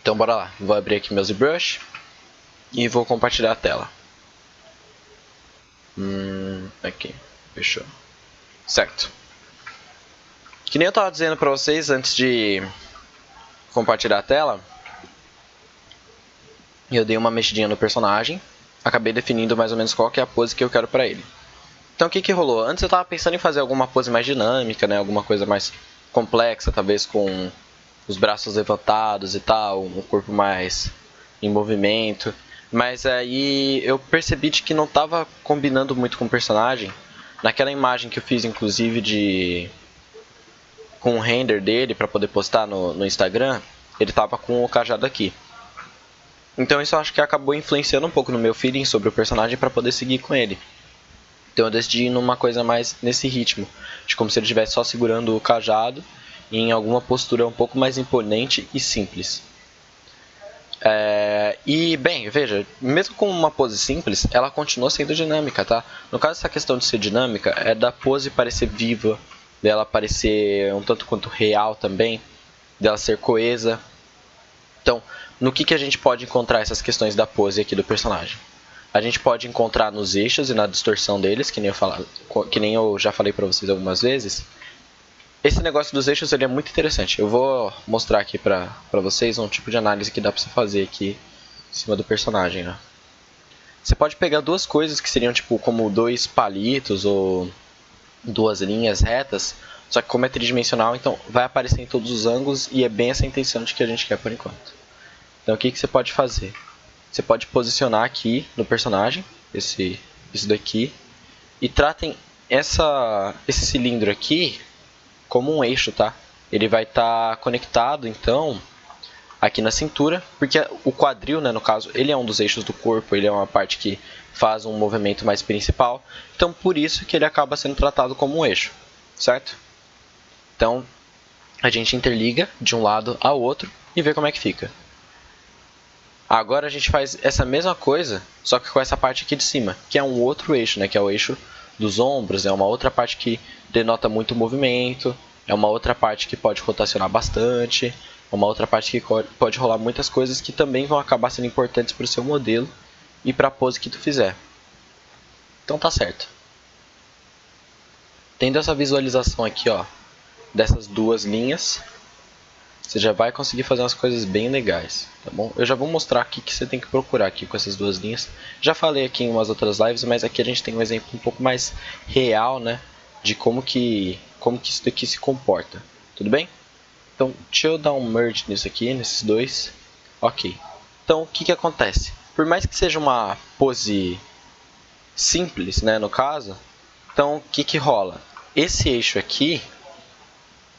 Então bora lá, vou abrir aqui meu ZBrush e vou compartilhar a tela. Aqui, fechou. Certo. Que nem eu estava dizendo para vocês antes de compartilhar a tela, eu dei uma mexidinha no personagem, acabei definindo mais ou menos qual que é a pose que eu quero para ele. Então o que rolou? Antes eu estava pensando em fazer alguma pose mais dinâmica, né? Alguma coisa mais complexa, talvez com os braços levantados e tal, um corpo mais em movimento. Mas aí eu percebi de que não estava combinando muito com o personagem. Naquela imagem que eu fiz, inclusive, com o render dele para poder postar no Instagram, ele estava com o cajado aqui. Então isso eu acho que acabou influenciando um pouco no meu feeling sobre o personagem para poder seguir com ele. Então eu decidi ir numa coisa mais nesse ritmo, de como se ele estivesse só segurando o cajado em alguma postura um pouco mais imponente e simples. E bem, veja, mesmo com uma pose simples, ela continua sendo dinâmica, tá? No caso, essa questão de ser dinâmica é da pose parecer viva, dela parecer um tanto quanto real também, dela ser coesa. Então, no que a gente pode encontrar essas questões da pose aqui do personagem? A gente pode encontrar nos eixos e na distorção deles, que nem eu já falei pra vocês algumas vezes. Esse negócio dos eixos ele é muito interessante. Eu vou mostrar aqui pra vocês um tipo de análise que dá pra você fazer aqui em cima do personagem, né? Você pode pegar duas coisas que seriam tipo como dois palitos ou duas linhas retas, só que como é tridimensional, então vai aparecer em todos os ângulos e é bem essa a intenção de que a gente quer por enquanto. Então o que você pode fazer? Você pode posicionar aqui no personagem, isso daqui, e tratem esse cilindro aqui como um eixo, tá? Ele vai estar conectado, então, aqui na cintura, porque o quadril, né, no caso, ele é um dos eixos do corpo, ele é uma parte que faz um movimento mais principal, então por isso que ele acaba sendo tratado como um eixo, certo? Então, a gente interliga de um lado ao outro e vê como é que fica. Agora a gente faz essa mesma coisa, só que com essa parte aqui de cima, que é um outro eixo, né? Que é o eixo dos ombros, é uma outra parte que denota muito movimento, é uma outra parte que pode rotacionar bastante, é uma outra parte que pode rolar muitas coisas que também vão acabar sendo importantes para o seu modelo e para a pose que tu fizer. Então tá certo. Tendo essa visualização aqui, ó, dessas duas linhas, você já vai conseguir fazer umas coisas bem legais, tá bom? Eu já vou mostrar aqui que você tem que procurar aqui com essas duas linhas. Já falei aqui em umas outras lives, mas aqui a gente tem um exemplo um pouco mais real, né? De como que isso daqui se comporta, tudo bem? Então, deixa eu dar um merge nisso aqui, nesses dois. Ok. Então, o que acontece? Por mais que seja uma pose simples, né, no caso, então o que rola? Esse eixo aqui,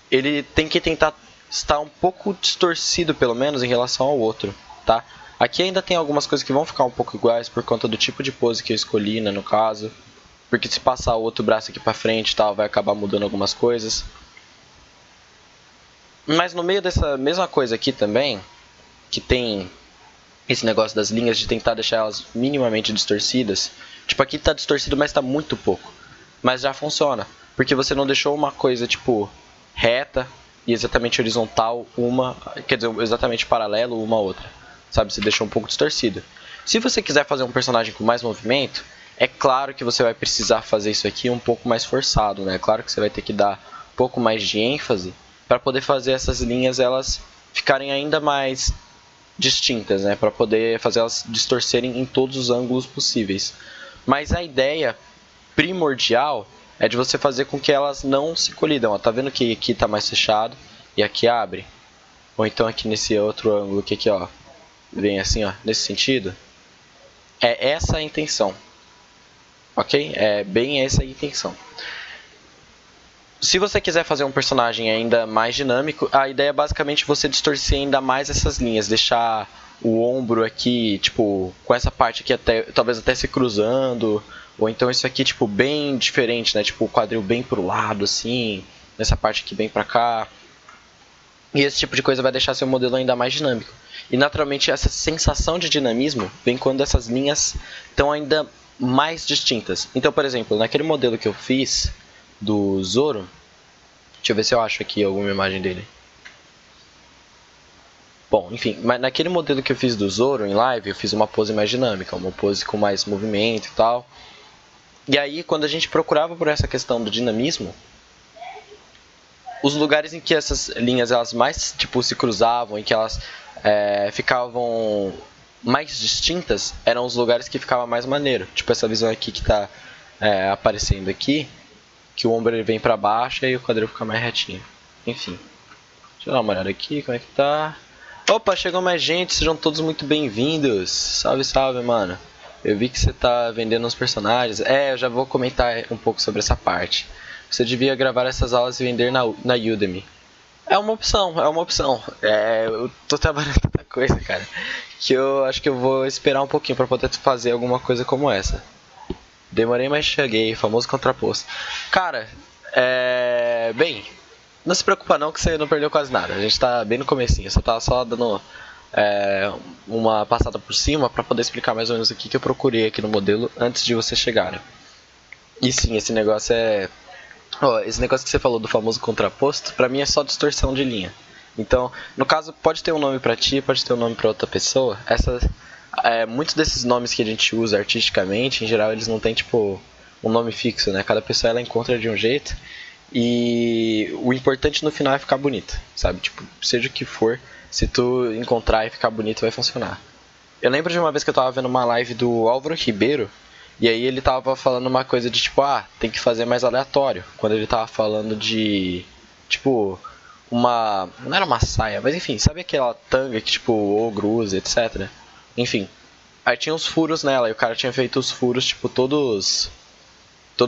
ele tem que tentar estar um pouco distorcido, pelo menos, em relação ao outro, tá? Aqui ainda tem algumas coisas que vão ficar um pouco iguais por conta do tipo de pose que eu escolhi, né, no caso. Porque se passar o outro braço aqui pra frente e tal, vai acabar mudando algumas coisas. Mas no meio dessa mesma coisa aqui também, que tem esse negócio das linhas de tentar deixar elas minimamente distorcidas. Tipo, aqui tá distorcido, mas tá muito pouco. Mas já funciona, porque você não deixou uma coisa, tipo, reta e exatamente horizontal quer dizer, exatamente paralelo uma à outra, sabe? Você deixou um pouco distorcido. Se você quiser fazer um personagem com mais movimento, é claro que você vai precisar fazer isso aqui um pouco mais forçado, né? É claro que você vai ter que dar um pouco mais de ênfase para poder fazer essas linhas elas ficarem ainda mais distintas, né? Para poder fazer elas distorcerem em todos os ângulos possíveis. Mas a ideia primordial é de você fazer com que elas não se colidam. Ó, tá vendo que aqui está mais fechado e aqui abre? Ou então aqui nesse outro ângulo que aqui, ó, vem assim, ó, nesse sentido. É essa a intenção, ok? É bem essa a intenção. Se você quiser fazer um personagem ainda mais dinâmico, a ideia é basicamente você distorcer ainda mais essas linhas, deixar o ombro aqui, tipo, com essa parte aqui talvez até se cruzando, ou então isso aqui, tipo, bem diferente, né? Tipo, o quadril bem pro lado, assim, nessa parte aqui bem pra cá. E esse tipo de coisa vai deixar seu modelo ainda mais dinâmico. E naturalmente essa sensação de dinamismo vem quando essas linhas estão ainda mais distintas. Então, por exemplo, naquele modelo que eu fiz do Zoro, deixa eu ver se eu acho aqui alguma imagem dele. Bom, enfim, mas naquele modelo que eu fiz do Zoro em live, eu fiz uma pose mais dinâmica, uma pose com mais movimento e tal. E aí, quando a gente procurava por essa questão do dinamismo, os lugares em que essas linhas elas mais tipo se cruzavam, em que elas ficavam mais distintas, eram os lugares que ficava mais maneiro. Tipo essa visão aqui que tá aparecendo aqui, que o ombro ele vem para baixo e aí o quadril fica mais retinho. Enfim, deixa eu dar uma olhada aqui, como é que tá? Opa, chegou mais gente, sejam todos muito bem-vindos. Salve, salve, mano. Eu vi que você tá vendendo uns personagens. Eu já vou comentar um pouco sobre essa parte. Você devia gravar essas aulas e vender na Udemy. É uma opção, é uma opção. Eu tô trabalhando tanta coisa, cara, que eu acho que eu vou esperar um pouquinho pra poder fazer alguma coisa como essa. Demorei, mas cheguei, famoso contraposto. Cara, bem, não se preocupa não que você não perdeu quase nada. A gente tá bem no comecinho, só tá só dando uma passada por cima pra poder explicar mais ou menos o que eu procurei aqui no modelo antes de vocês chegarem. E sim, esse negócio esse negócio que você falou do famoso contraposto, pra mim é só distorção de linha. Então, no caso, pode ter um nome pra ti, pode ter um nome pra outra pessoa. Muitos desses nomes que a gente usa artisticamente, em geral, eles não têm, tipo, um nome fixo, né? Cada pessoa, ela encontra de um jeito. E o importante no final é ficar bonito, sabe? Tipo, seja o que for, se tu encontrar e ficar bonito, vai funcionar. Eu lembro de uma vez que eu tava vendo uma live do Álvaro Ribeiro, e aí ele tava falando uma coisa de tipo, tem que fazer mais aleatório. Quando ele tava falando de, tipo, não era uma saia, mas enfim, sabe aquela tanga que tipo, o ogro usa, etc. Enfim, aí tinha uns furos nela, e o cara tinha feito os furos, tipo, todos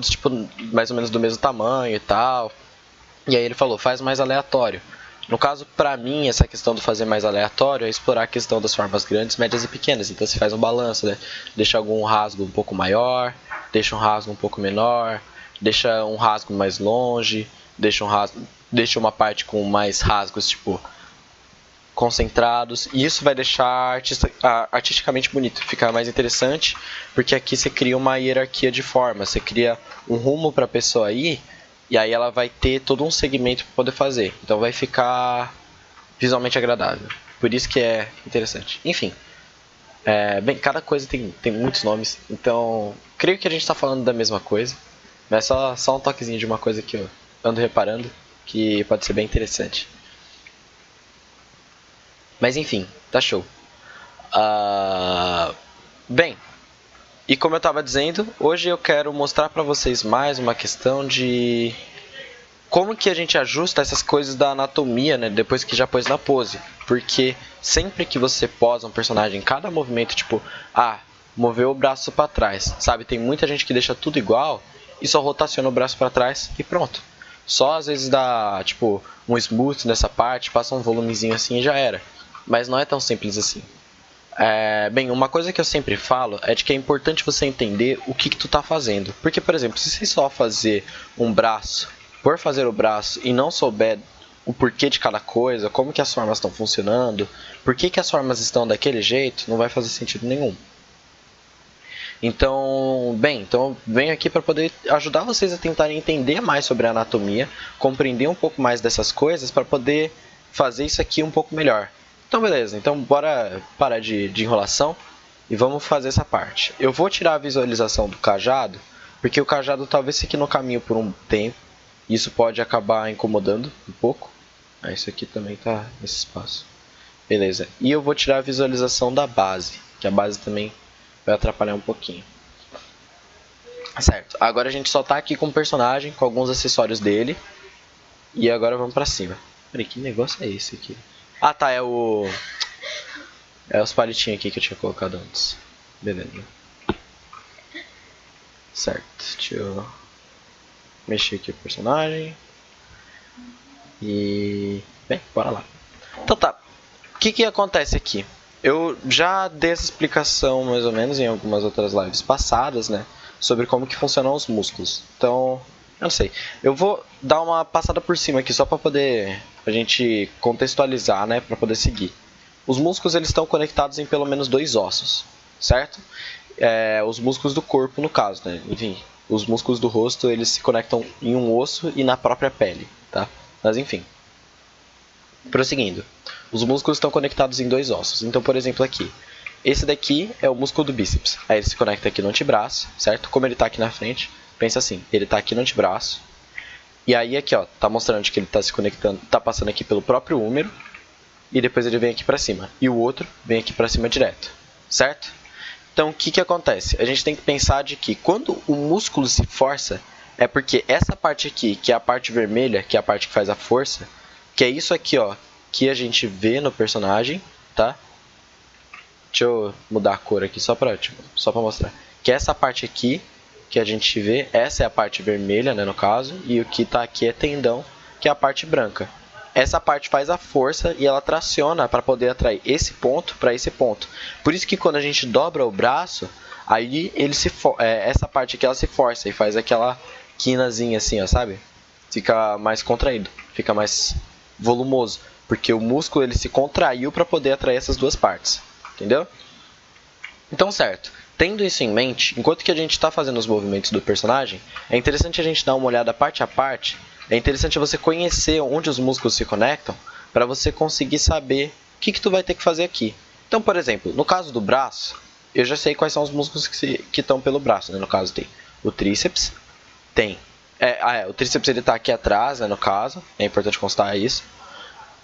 tipo, mais ou menos do mesmo tamanho e tal. E aí ele falou, faz mais aleatório. No caso, pra mim, essa questão do fazer mais aleatório é explorar a questão das formas grandes, médias e pequenas. Então você faz um balanço, né? Deixa algum rasgo um pouco maior, deixa um rasgo um pouco menor, deixa um rasgo mais longe, deixa uma parte com mais rasgos, tipo, concentrados. E isso vai deixar artisticamente bonito, ficar mais interessante, porque aqui você cria uma hierarquia de formas, você cria um rumo pra pessoa ir. E aí ela vai ter todo um segmento para poder fazer. Então vai ficar visualmente agradável. Por isso que é interessante. Enfim. Bem, cada coisa tem muitos nomes. Então, creio que a gente está falando da mesma coisa. Mas só um toquezinho de uma coisa que eu ando reparando. Que pode ser bem interessante. Mas enfim, tá show. Bem, e como eu estava dizendo, hoje eu quero mostrar para vocês mais uma questão de como que a gente ajusta essas coisas da anatomia, né, depois que já pôs na pose. Porque sempre que você posa um personagem, cada movimento, tipo, moveu o braço para trás, sabe? Tem muita gente que deixa tudo igual e só rotaciona o braço para trás e pronto. Só às vezes dá, tipo, um smooth nessa parte, passa um volumezinho assim e já era. Mas não é tão simples assim. Bem, uma coisa que eu sempre falo é de que é importante você entender o que tu tá fazendo. Porque, por exemplo, se você só fazer um braço por fazer o braço e não souber o porquê de cada coisa, como que as formas estão funcionando, por que as formas estão daquele jeito, não vai fazer sentido nenhum. Então, venho aqui para poder ajudar vocês a tentarem entender mais sobre a anatomia, compreender um pouco mais dessas coisas para poder fazer isso aqui um pouco melhor. Então beleza, então bora parar de enrolação e vamos fazer essa parte. Eu vou tirar a visualização do cajado, porque o cajado talvez fique no caminho por um tempo, e isso pode acabar incomodando um pouco. Isso aqui também está nesse espaço. Beleza, e eu vou tirar a visualização da base, que a base também vai atrapalhar um pouquinho. Certo, agora a gente só está aqui com o personagem, com alguns acessórios dele, e agora vamos pra cima. Peraí, que negócio é esse aqui? Tá, é os palitinhos aqui que eu tinha colocado antes. Beleza. Certo, deixa eu mexer aqui o personagem. E... bem, bora lá. Então tá, o que acontece aqui? Eu já dei essa explicação mais ou menos em algumas outras lives passadas, né? Sobre como que funcionam os músculos. Então, eu não sei. Eu vou dar uma passada por cima aqui só para poder a gente contextualizar, né? Para poder seguir. Os músculos eles estão conectados em pelo menos 2 ossos, certo? Os músculos do corpo, no caso, né? Enfim, os músculos do rosto eles se conectam em um osso e na própria pele, tá? Mas enfim. Prosseguindo. os músculos estão conectados em dois ossos. Então, por exemplo, aqui, esse daqui é o músculo do bíceps. Aí ele se conecta aqui no antebraço, certo? Como ele está aqui na frente, pensa assim, ele está aqui no antebraço. E aí aqui, ó, tá mostrando que ele está se conectando, tá passando aqui pelo próprio húmero. E depois ele vem aqui para cima. E o outro vem aqui para cima direto, certo? Então, o que acontece? A gente tem que pensar de que quando o músculo se força, é porque essa parte aqui, que é a parte vermelha, que é a parte que faz a força, que é isso aqui, ó, que a gente vê no personagem, tá? Deixa eu mudar a cor aqui só pra mostrar. Que é essa parte aqui que a gente vê, essa é a parte vermelha, né, no caso, e o que tá aqui é tendão, que é a parte branca. Essa parte faz a força e ela traciona para poder atrair esse ponto para esse ponto. Por isso que quando a gente dobra o braço, aí ele essa parte aqui ela se força e faz aquela quinazinha assim, ó, sabe? Fica mais contraído, fica mais volumoso, porque o músculo ele se contraiu para poder atrair essas duas partes, entendeu? Então, certo. Tendo isso em mente, enquanto que a gente está fazendo os movimentos do personagem, é interessante a gente dar uma olhada parte a parte. É interessante você conhecer onde os músculos se conectam para você conseguir saber o que tu vai ter que fazer aqui. Então, por exemplo, no caso do braço, eu já sei quais são os músculos que estão pelo braço, né? No caso tem o tríceps, o tríceps ele está aqui atrás, né? No caso, é importante constar isso.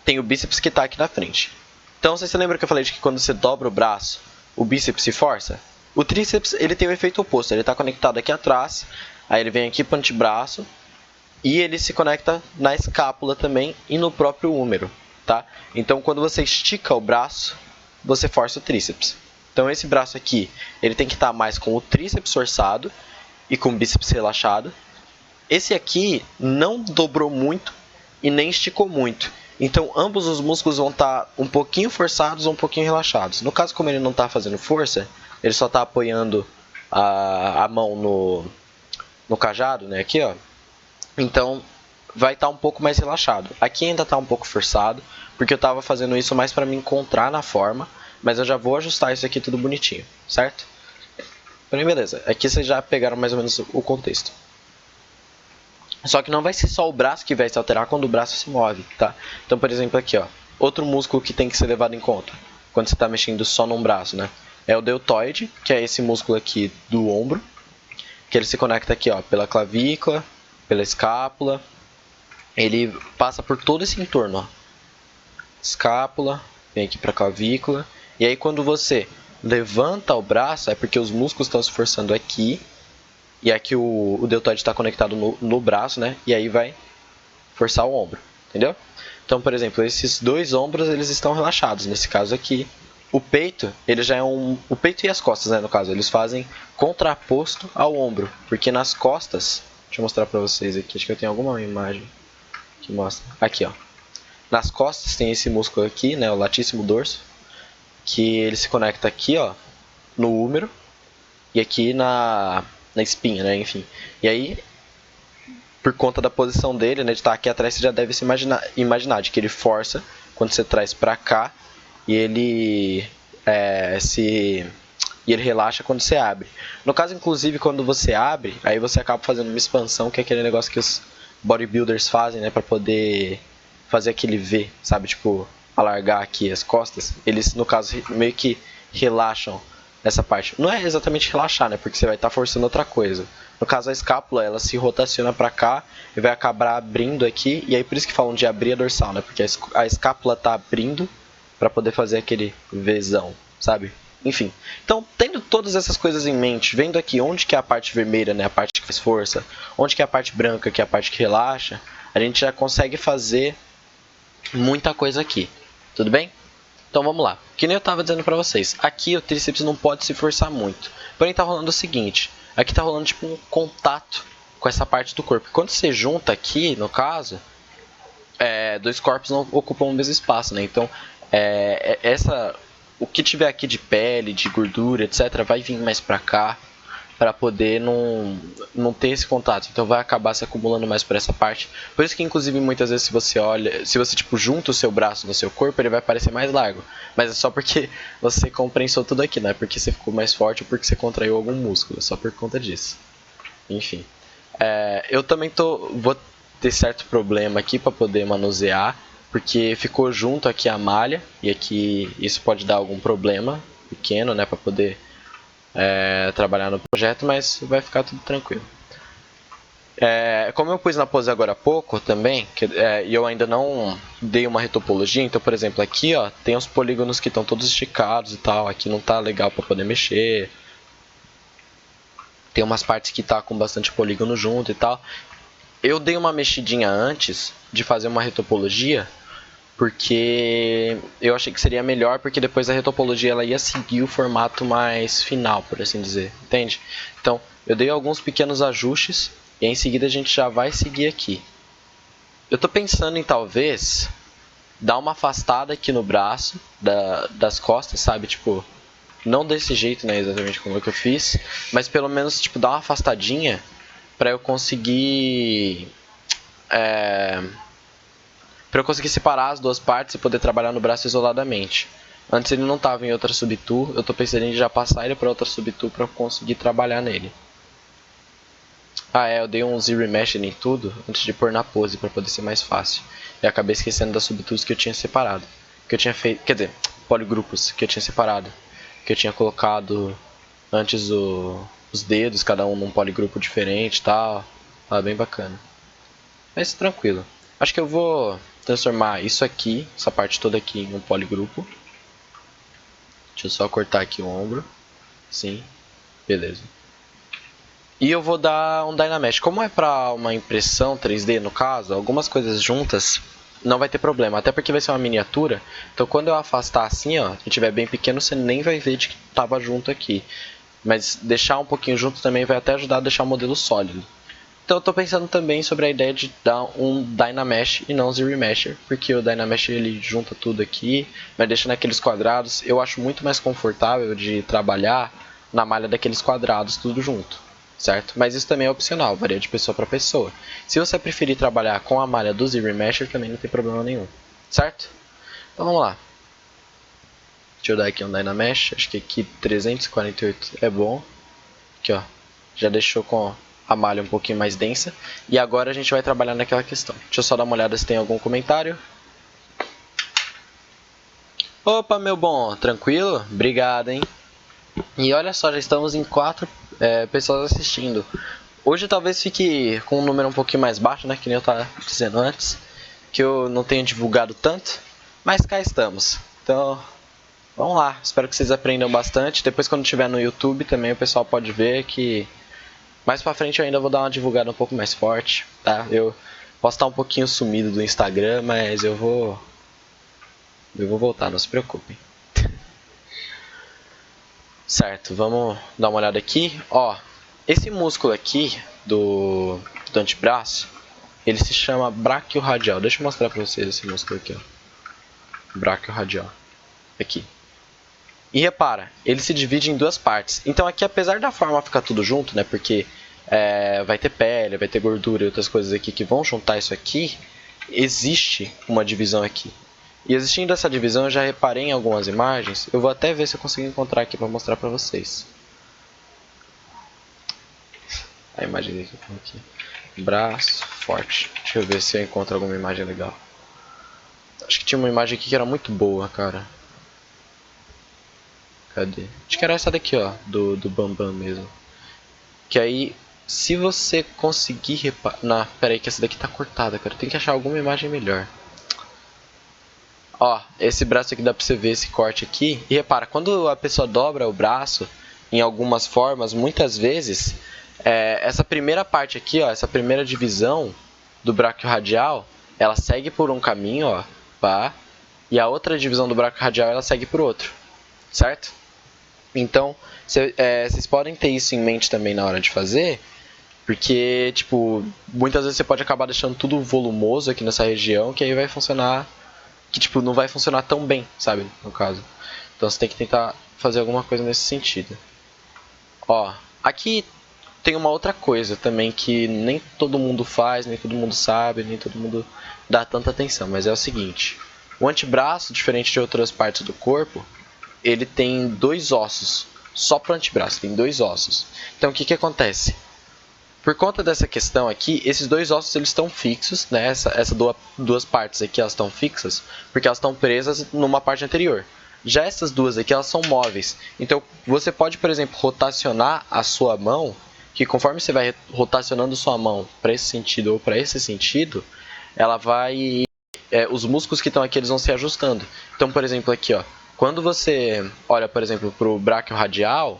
Tem o bíceps que está aqui na frente. Então, você lembra que eu falei de que quando você dobra o braço, o bíceps se força? O tríceps ele tem o efeito oposto, ele está conectado aqui atrás, aí ele vem aqui para o antebraço, e ele se conecta na escápula também e no próprio húmero, tá? Então, quando você estica o braço, você força o tríceps. Então, esse braço aqui, ele tem que estar mais com o tríceps forçado e com o bíceps relaxado. Esse aqui não dobrou muito e nem esticou muito. Então, ambos os músculos vão estar um pouquinho forçados ou um pouquinho relaxados. No caso, como ele não está fazendo força, ele só está apoiando a mão no cajado, né? Aqui, ó. Então, vai estar um pouco mais relaxado. Aqui ainda está um pouco forçado, porque eu estava fazendo isso mais para me encontrar na forma, mas eu já vou ajustar isso aqui tudo bonitinho, certo? Porém, beleza. Aqui vocês já pegaram mais ou menos o contexto. Só que não vai ser só o braço que vai se alterar quando o braço se move, tá? Então, por exemplo, aqui, ó. Outro músculo que tem que ser levado em conta quando você está mexendo só num braço, né? É o deltoide, que é esse músculo aqui do ombro, que ele se conecta aqui, ó, pela clavícula, pela escápula, ele passa por todo esse entorno, ó. Escápula, vem aqui para a clavícula, e aí quando você levanta o braço, é porque os músculos estão se forçando aqui, e aqui o deltoide está conectado no braço, né? E aí vai forçar o ombro, entendeu? Então, por exemplo, esses dois ombros eles estão relaxados, nesse caso aqui. O peito, ele já é o peito e as costas, né, no caso, eles fazem contraposto ao ombro, porque nas costas, deixa eu mostrar pra vocês aqui, acho que eu tenho alguma imagem que mostra. Aqui, ó. Nas costas tem esse músculo aqui, né, o latíssimo dorso, que ele se conecta aqui, ó, no húmero e aqui na espinha, né, enfim. E aí, por conta da posição dele, né, de estar aqui atrás, você já deve se imaginar de que ele força quando você traz pra cá e ele ele relaxa quando você abre. No caso, inclusive, quando você abre, aí você acaba fazendo uma expansão, que é aquele negócio que os bodybuilders fazem, né, para poder fazer aquele V, sabe, tipo, alargar aqui as costas. Eles, no caso, meio que relaxam essa parte. Não é exatamente relaxar, né, porque você vai estar forçando outra coisa. No caso, a escápula, ela se rotaciona para cá e vai acabar abrindo aqui, e aí por isso que falam de abrir a dorsal, né, porque a escápula tá abrindo para poder fazer aquele Vzão, sabe? Enfim, então tendo todas essas coisas em mente, vendo aqui onde que é a parte vermelha, né, a parte que faz força, onde que é a parte branca, que é a parte que relaxa, a gente já consegue fazer muita coisa aqui, tudo bem? Então vamos lá, que nem eu estava dizendo para vocês, aqui o tríceps não pode se forçar muito, porém tá rolando o seguinte, aqui tá rolando tipo um contato com essa parte do corpo, quando você junta aqui, no caso, dois corpos não ocupam o mesmo espaço, né, então o que tiver aqui de pele, de gordura, etc, vai vir mais pra cá para poder não ter esse contato, então vai acabar se acumulando mais por essa parte. Por isso que inclusive muitas vezes se você tipo junta o seu braço no seu corpo, ele vai parecer mais largo, mas é só porque você compensou tudo aqui, não é porque você ficou mais forte ou porque você contraiu algum músculo, é só por conta disso. Enfim, eu também vou ter certo problema aqui para poder manusear, porque ficou junto aqui a malha, e aqui isso pode dar algum problema pequeno, né, para poder trabalhar no projeto, mas vai ficar tudo tranquilo. Como eu pus na pose agora há pouco também, e eu ainda não dei uma retopologia, então, por exemplo, aqui ó, tem os polígonos que estão todos esticados e tal, aqui não tá legal para poder mexer. Tem umas partes que tá com bastante polígono junto e tal. Eu dei uma mexidinha antes de fazer uma retopologia, porque eu achei que seria melhor, porque depois a retopologia ela ia seguir o formato mais final, por assim dizer, entende? Então, eu dei alguns pequenos ajustes e em seguida a gente já vai seguir aqui. Eu tô pensando em talvez dar uma afastada aqui no braço das costas, sabe? Tipo, não desse jeito, né, exatamente como é que eu fiz, mas pelo menos tipo dar uma afastadinha para eu conseguir separar as duas partes e poder trabalhar no braço isoladamente. Antes ele não estava em outra subtool, eu tô pensando em já passar ele para outra subtool para conseguir trabalhar nele. Eu dei um zero mesh em tudo antes de pôr na pose para poder ser mais fácil. E acabei esquecendo das subtools que eu tinha separado. Que eu tinha feito, quer dizer, poligrupos que eu tinha separado. Que eu tinha colocado antes os dedos, cada um num poligrupo diferente e tal. Tava bem bacana. Mas tranquilo. Acho que eu vou transformar isso aqui, essa parte toda aqui, em um poligrupo. Deixa eu só cortar aqui o ombro. Sim, beleza. E eu vou dar um Dynamesh. Como é para uma impressão 3D no caso, algumas coisas juntas não vai ter problema. Até porque vai ser uma miniatura. Então quando eu afastar assim, ó, se tiver bem pequeno, você nem vai ver de que estava junto aqui. Mas deixar um pouquinho junto também vai até ajudar a deixar o modelo sólido. Então eu estou pensando também sobre a ideia de dar um Dynamesh e não Zero Mesher, porque o Dynamesh ele junta tudo aqui, mas deixa naqueles quadrados. Eu acho muito mais confortável de trabalhar na malha daqueles quadrados tudo junto, certo? Mas isso também é opcional, varia de pessoa para pessoa. Se você preferir trabalhar com a malha do Zero Mesher, também não tem problema nenhum, certo? Então vamos lá. Deixa eu dar aqui um Dynamesh, acho que aqui 348 é bom. Aqui ó, já deixou com a malha um pouquinho mais densa. E agora a gente vai trabalhar naquela questão. Deixa eu só dar uma olhada se tem algum comentário. Opa, meu bom, tranquilo? Obrigado, hein? E olha só, já estamos em 4 pessoas assistindo. Hoje talvez fique com um número um pouquinho mais baixo, né? Que nem eu estava dizendo antes. Que eu não tenho divulgado tanto. Mas cá estamos. Então, vamos lá. Espero que vocês aprendam bastante. Depois quando estiver no YouTube também o pessoal pode ver que mais pra frente eu ainda vou dar uma divulgada um pouco mais forte, tá? Eu posso estar um pouquinho sumido do Instagram, mas eu vou voltar, não se preocupem. Certo, vamos dar uma olhada aqui. Ó, esse músculo aqui do antebraço, ele se chama braquiorradial. Deixa eu mostrar pra vocês esse músculo aqui, ó. Braquiorradial. Aqui. E repara, ele se divide em duas partes. Então aqui, apesar da forma ficar tudo junto, né? Porque vai ter pele, vai ter gordura e outras coisas aqui que vão juntar isso aqui, existe uma divisão aqui. E existindo essa divisão, eu já reparei em algumas imagens. Eu vou até ver se eu consigo encontrar aqui para mostrar para vocês. A imagem aqui. Braço forte. Deixa eu ver se eu encontro alguma imagem legal. Acho que tinha uma imagem aqui que era muito boa, cara. Cadê? Acho que era essa daqui, ó, do Bambam mesmo. Que aí, se você conseguir reparar... Não, pera aí que essa daqui tá cortada, cara. Tem que achar alguma imagem melhor. Ó, esse braço aqui dá pra você ver esse corte aqui. E repara, quando a pessoa dobra o braço, em algumas formas, muitas vezes, essa primeira parte aqui, ó, essa primeira divisão do braquiorradial, ela segue por um caminho, ó, pá. E a outra divisão do braquiorradial, ela segue por outro, certo? Então, vocês podem ter isso em mente também na hora de fazer, porque, tipo, muitas vezes você pode acabar deixando tudo volumoso aqui nessa região, que aí vai funcionar, que tipo, não vai funcionar tão bem, sabe, no caso. Então você tem que tentar fazer alguma coisa nesse sentido. Ó, aqui tem uma outra coisa também que nem todo mundo faz, nem todo mundo sabe, nem todo mundo dá tanta atenção, mas é o seguinte. O antebraço, diferente de outras partes do corpo, ele tem 2 ossos. Só para o antebraço, tem 2 ossos. Então o que acontece? Por conta dessa questão aqui, esses dois ossos eles estão fixos, né? Essas duas partes aqui elas estão fixas porque elas estão presas numa parte anterior. Já essas duas aqui elas são móveis. Então você pode, por exemplo, rotacionar a sua mão, que conforme você vai rotacionando sua mão para esse sentido ou para esse sentido, ela vai os músculos que estão aqui eles vão se ajustando. Então, por exemplo, aqui, ó, quando você olha, por exemplo, para o braquiorradial,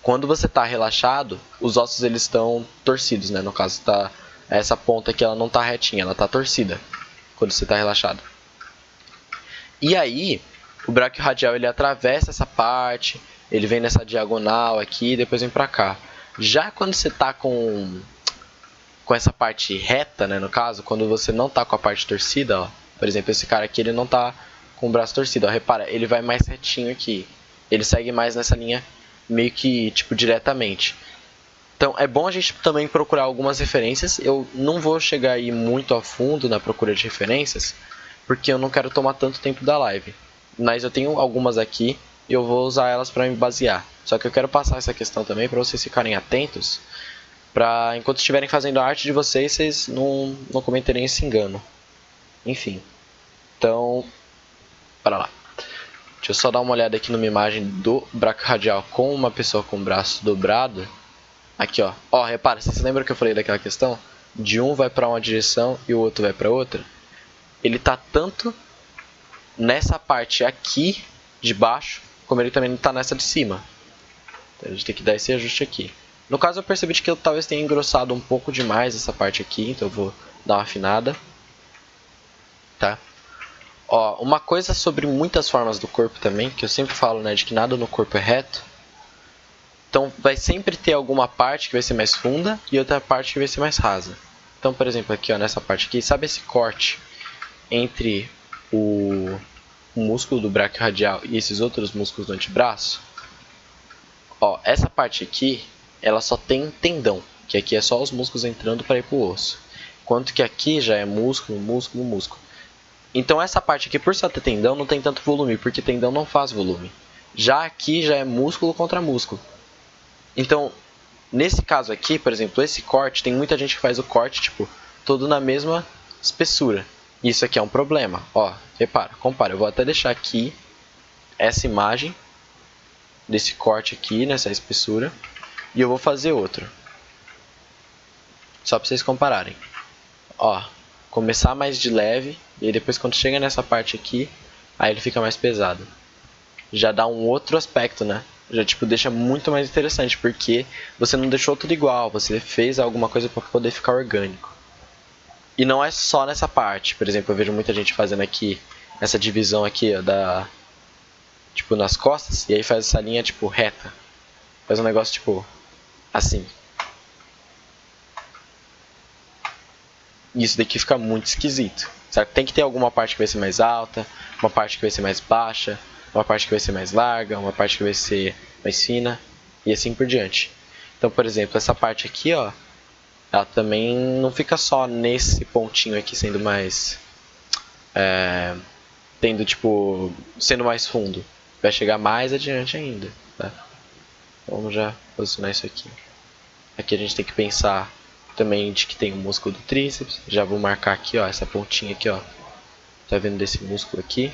quando você está relaxado, os ossos eles estão torcidos, né? No caso, tá, essa ponta aqui ela não está retinha, ela está torcida quando você está relaxado. E aí, o braquiorradial ele atravessa essa parte, ele vem nessa diagonal aqui e depois vem para cá. Já quando você está com essa parte reta, né? No caso, quando você não está com a parte torcida, ó, por exemplo, esse cara aqui ele não está com o braço torcido, ó, repara, ele vai mais retinho aqui, ele segue mais nessa linha meio que tipo diretamente. Então é bom a gente também procurar algumas referências. Eu não vou chegar aí muito a fundo na procura de referências, porque eu não quero tomar tanto tempo da live. Mas eu tenho algumas aqui e eu vou usar elas para me basear. Só que eu quero passar essa questão também para vocês ficarem atentos, para enquanto estiverem fazendo a arte de vocês, vocês não cometerem esse engano. Enfim. Então, para lá. Deixa eu só dar uma olhada aqui numa imagem do braquiorradial com uma pessoa com o braço dobrado. Aqui, ó. Ó, repara, vocês lembram que eu falei daquela questão? De um vai para uma direção e o outro vai para outra? Ele tá tanto nessa parte aqui de baixo, como ele também tá nessa de cima. Então, a gente tem que dar esse ajuste aqui. No caso, eu percebi que eu talvez tenha engrossado um pouco demais essa parte aqui, então eu vou dar uma afinada. Tá? Ó, uma coisa sobre muitas formas do corpo também, que eu sempre falo, né, de que nada no corpo é reto. Então vai sempre ter alguma parte que vai ser mais funda e outra parte que vai ser mais rasa. Então, por exemplo, aqui ó, nessa parte aqui, sabe esse corte entre o músculo do braquiorradial e esses outros músculos do antebraço? Ó, essa parte aqui, ela só tem tendão, que aqui é só os músculos entrando para ir para o osso. Enquanto que aqui já é músculo, músculo, músculo. Então essa parte aqui, por só ter tendão, não tem tanto volume, porque tendão não faz volume. Já aqui já é músculo contra músculo. Então, nesse caso aqui, por exemplo, esse corte, tem muita gente que faz o corte, tipo, todo na mesma espessura. Isso aqui é um problema. Ó, repara, compara. Eu vou até deixar aqui essa imagem desse corte aqui, nessa espessura. E eu vou fazer outro. Só para vocês compararem. Ó, começar mais de leve. E aí depois quando chega nessa parte aqui, aí ele fica mais pesado. Já dá um outro aspecto, né? Já tipo deixa muito mais interessante, porque você não deixou tudo igual, você fez alguma coisa para poder ficar orgânico. E não é só nessa parte. Por exemplo, eu vejo muita gente fazendo aqui essa divisão aqui, ó, da tipo nas costas, e aí faz essa linha tipo reta. Faz um negócio tipo assim. Isso daqui fica muito esquisito. Certo? Tem que ter alguma parte que vai ser mais alta, uma parte que vai ser mais baixa, uma parte que vai ser mais larga, uma parte que vai ser mais fina e assim por diante. Então, por exemplo, essa parte aqui, ó, ela também não fica só nesse pontinho aqui sendo mais tendo tipo sendo mais fundo, vai chegar mais adiante ainda, tá? Então, vamos já posicionar isso aqui. Aqui a gente tem que pensar também de que tem o músculo do tríceps. Já vou marcar aqui, ó, essa pontinha aqui, ó. Tá vendo desse músculo aqui?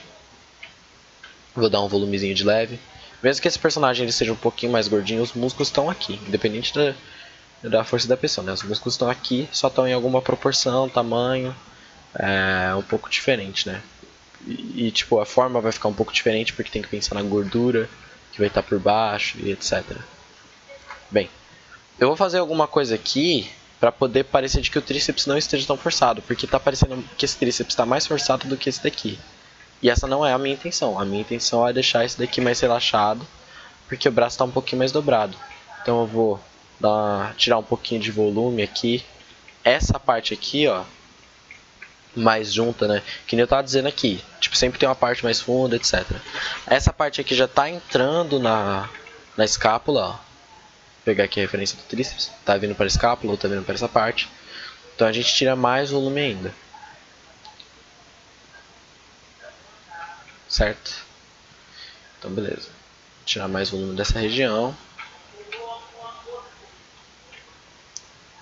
Vou dar um volumezinho de leve. Mesmo que esse personagem ele seja um pouquinho mais gordinho, os músculos estão aqui, independente da força da pessoa, né? Os músculos estão aqui, só estão em alguma proporção, tamanho, um pouco diferente, né? E tipo, a forma vai ficar um pouco diferente porque tem que pensar na gordura que vai estar por baixo e etc. Bem, eu vou fazer alguma coisa aqui para poder parecer de que o tríceps não esteja tão forçado, porque está parecendo que esse tríceps está mais forçado do que esse daqui. E essa não é a minha intenção. A minha intenção é deixar esse daqui mais relaxado, porque o braço está um pouquinho mais dobrado. Então eu vou tirar um pouquinho de volume aqui. Essa parte aqui, ó, mais junta, né? Que nem eu tava dizendo aqui. Tipo, sempre tem uma parte mais funda, etc. Essa parte aqui já tá entrando na escápula, ó. Vou pegar aqui a referência do tríceps. Tá vindo para a escápula ou tá vindo para essa parte. Então a gente tira mais volume ainda. Certo? Então beleza. Tirar mais volume dessa região.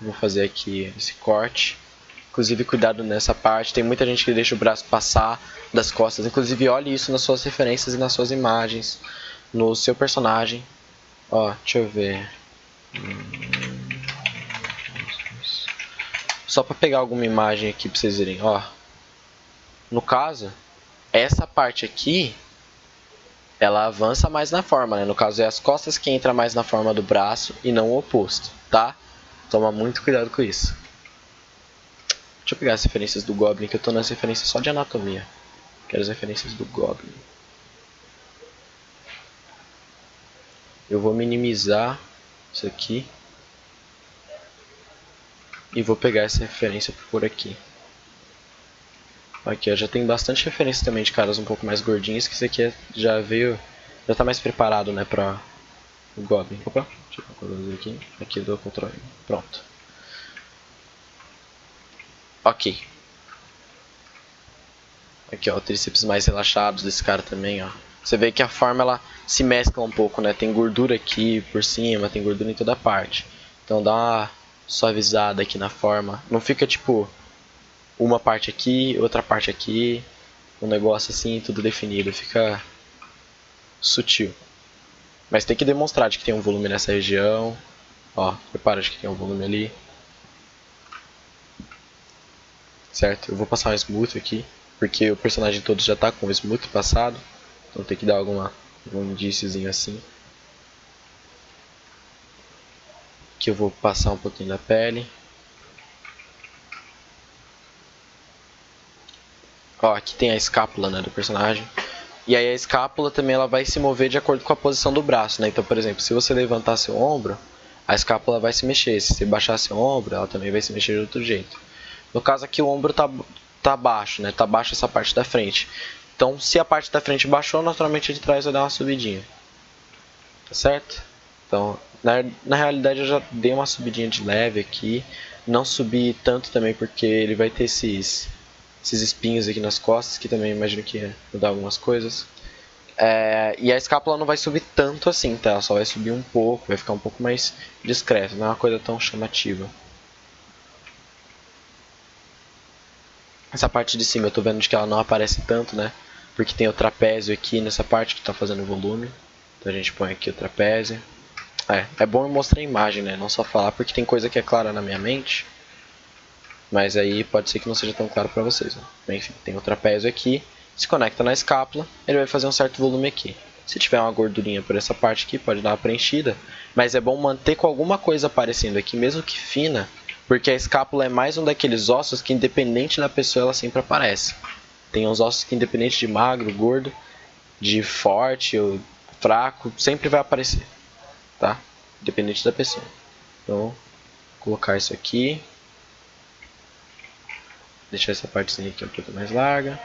Vou fazer aqui esse corte. Inclusive, cuidado nessa parte. Tem muita gente que deixa o braço passar das costas. Inclusive, olhe isso nas suas referências e nas suas imagens. No seu personagem. Ó, deixa eu ver. Só para pegar alguma imagem aqui para vocês verem. Ó. No caso, essa parte aqui, ela avança mais na forma, né? No caso, é as costas que entram mais na forma do braço e não o oposto, tá? Toma muito cuidado com isso. Deixa eu pegar as referências do Goblin, que eu tô nas referências só de anatomia. Quero as referências do Goblin. Eu vou minimizar isso aqui. E vou pegar essa referência por aqui. Aqui, ó, já tem bastante referência também de caras um pouco mais gordinhos, que isso aqui já veio... Já tá mais preparado, né, pra o Goblin. Opa, deixa eu colocar aqui. Aqui eu dou controle. Pronto. Ok. Aqui, ó, o tríceps mais relaxado desse cara também, ó. Você vê que a forma, ela se mescla um pouco, né? Tem gordura aqui por cima, tem gordura em toda parte. Então dá uma suavizada aqui na forma. Não fica, tipo, uma parte aqui, outra parte aqui. Um negócio assim, tudo definido. Fica sutil. Mas tem que demonstrar de que tem um volume nessa região. Ó, repara de que tem um volume ali. Certo? Eu vou passar um smooth aqui, porque o personagem todo já tá com o smooth passado. Então tem que dar algum indíciozinho assim. Aqui eu vou passar um pouquinho da pele. Ó, aqui tem a escápula, né, do personagem. E aí a escápula também ela vai se mover de acordo com a posição do braço, né? Então, por exemplo, se você levantar seu ombro, a escápula vai se mexer. Se você baixar seu ombro, ela também vai se mexer de outro jeito. No caso aqui o ombro tá baixo, né? Tá baixo essa parte da frente. Então, se a parte da frente baixou, naturalmente a de trás vai dar uma subidinha. Tá certo? Então, na realidade eu já dei uma subidinha de leve aqui. Não subi tanto também porque ele vai ter esses espinhos aqui nas costas, que também imagino que ia mudar algumas coisas. E a escápula não vai subir tanto assim, tá? Ela só vai subir um pouco, vai ficar um pouco mais discreto, não é uma coisa tão chamativa. Essa parte de cima eu tô vendo de que ela não aparece tanto, né? Porque tem o trapézio aqui nessa parte que tá fazendo volume. Então a gente põe aqui o trapézio. É bom eu mostrar a imagem, né? Não só falar, porque tem coisa que é clara na minha mente. Mas aí pode ser que não seja tão claro para vocês. Né? Enfim, tem o trapézio aqui, se conecta na escápula, ele vai fazer um certo volume aqui. Se tiver uma gordurinha por essa parte aqui, pode dar uma preenchida. Mas é bom manter com alguma coisa aparecendo aqui, mesmo que fina, porque a escápula é mais um daqueles ossos que, independente da pessoa, ela sempre aparece. Tem uns ossos que, independente de magro, gordo, de forte ou fraco, sempre vai aparecer. Tá? Independente da pessoa. Então, vou colocar isso aqui. Deixar essa partezinha aqui um pouco mais larga.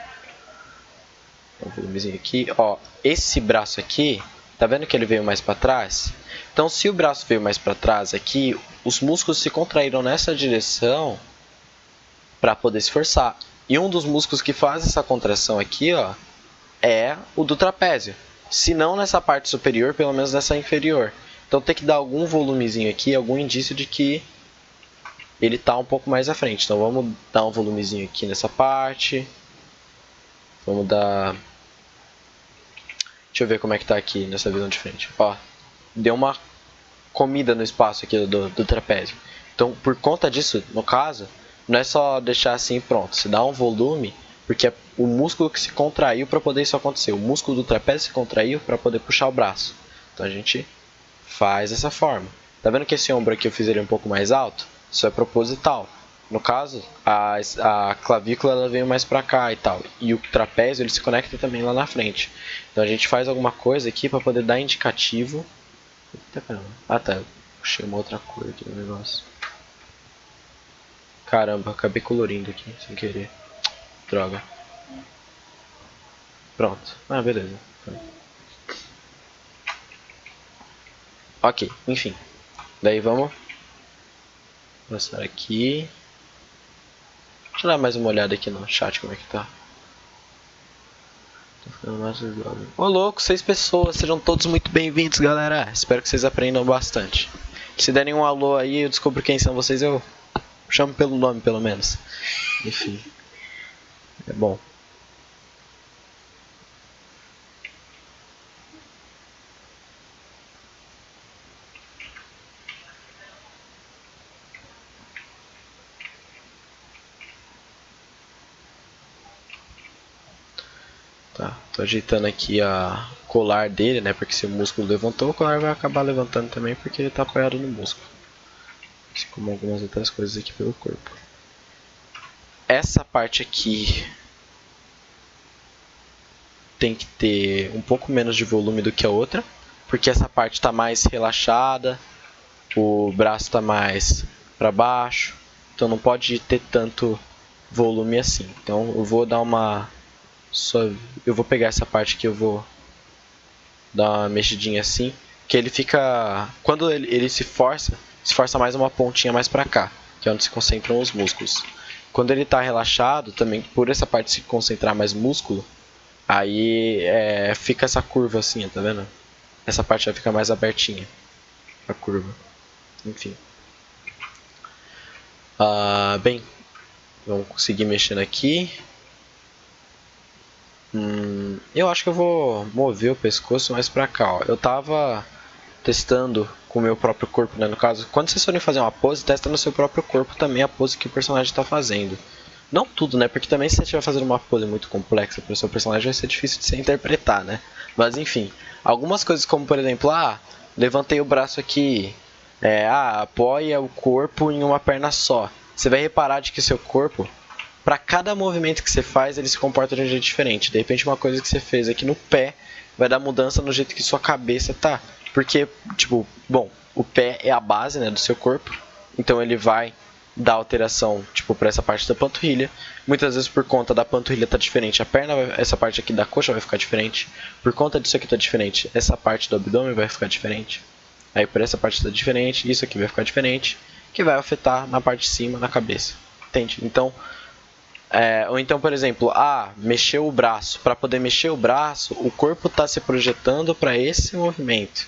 Um volumezinho aqui. Ó, esse braço aqui, tá vendo que ele veio mais para trás? Então, se o braço veio mais para trás aqui, os músculos se contraíram nessa direção para poder se forçar. E um dos músculos que faz essa contração aqui, ó, é o do trapézio. Se não nessa parte superior, pelo menos nessa inferior. Então tem que dar algum volumezinho aqui, algum indício de que ele está um pouco mais à frente. Então vamos dar um volumezinho aqui nessa parte. Vamos dar... Deixa eu ver como é que está aqui nessa visão de frente. Ó, deu uma comida no espaço aqui do trapézio. Então por conta disso, no caso, não é só deixar assim e pronto. Você dá um volume, porque é o músculo que se contraiu para poder isso acontecer. O músculo do trapézio se contraiu para poder puxar o braço. Então a gente faz dessa forma. Tá vendo que esse ombro aqui eu fiz ele um pouco mais alto? Isso é proposital. No caso, a clavícula ela veio mais para cá e tal. E o trapézio ele se conecta também lá na frente. Então a gente faz alguma coisa aqui para poder dar indicativo. Eita, caramba. Ah tá, puxei uma outra cor aqui no negócio. Caramba, acabei colorindo aqui sem querer. Droga. Pronto. Ah, beleza. Ok, enfim. Daí vamos passar aqui. Deixa eu dar mais uma olhada aqui no chat como é que tá. Ô louco, 6 pessoas, sejam todos muito bem-vindos, galera. Espero que vocês aprendam bastante. Se derem um alô aí, eu descubro quem são vocês, eu chamo pelo nome, pelo menos. Enfim. É bom. Tá, tô ajeitando aqui a colar dele, né? Porque se o músculo levantou, o colar vai acabar levantando também porque ele tá apoiado no músculo. Assim como algumas outras coisas aqui pelo corpo. Essa parte aqui tem que ter um pouco menos de volume do que a outra, porque essa parte está mais relaxada, o braço está mais para baixo, então não pode ter tanto volume assim. Então eu vou dar uma eu vou pegar essa parte que eu vou dar uma mexidinha assim, que ele fica quando ele se força mais uma pontinha mais para cá, que é onde se concentram os músculos. Quando ele está relaxado, também por essa parte se concentrar mais músculo, aí fica essa curva assim, tá vendo? Essa parte vai ficar mais abertinha, a curva. Enfim. Bem, vamos conseguir mexendo aqui. Eu acho que eu vou mover o pescoço mais pra cá, ó. Eu tava testando com o meu próprio corpo, né? No caso, quando vocês forem fazer uma pose, testa no seu próprio corpo também a pose que o personagem está fazendo. Não tudo, né? Porque também se você estiver fazendo uma pose muito complexa para o seu personagem vai ser difícil de você interpretar, né? Mas enfim, algumas coisas como, por exemplo, levantei o braço aqui, apoia o corpo em uma perna só. Você vai reparar de que seu corpo, para cada movimento que você faz, ele se comporta de um jeito diferente. De repente, uma coisa que você fez aqui no pé vai dar mudança no jeito que sua cabeça tá. Porque, o pé é a base, né, do seu corpo. Então ele vai dar alteração, para essa parte da panturrilha. Muitas vezes por conta da panturrilha tá diferente. A perna, essa parte aqui da coxa vai ficar diferente. Por conta disso aqui tá diferente. Essa parte do abdômen vai ficar diferente. Aí por essa parte tá diferente. Isso aqui vai ficar diferente. Que vai afetar na parte de cima, na cabeça. Entende? Então... ou então, por exemplo, mexeu o braço. Para poder mexer o braço, o corpo está se projetando para esse movimento.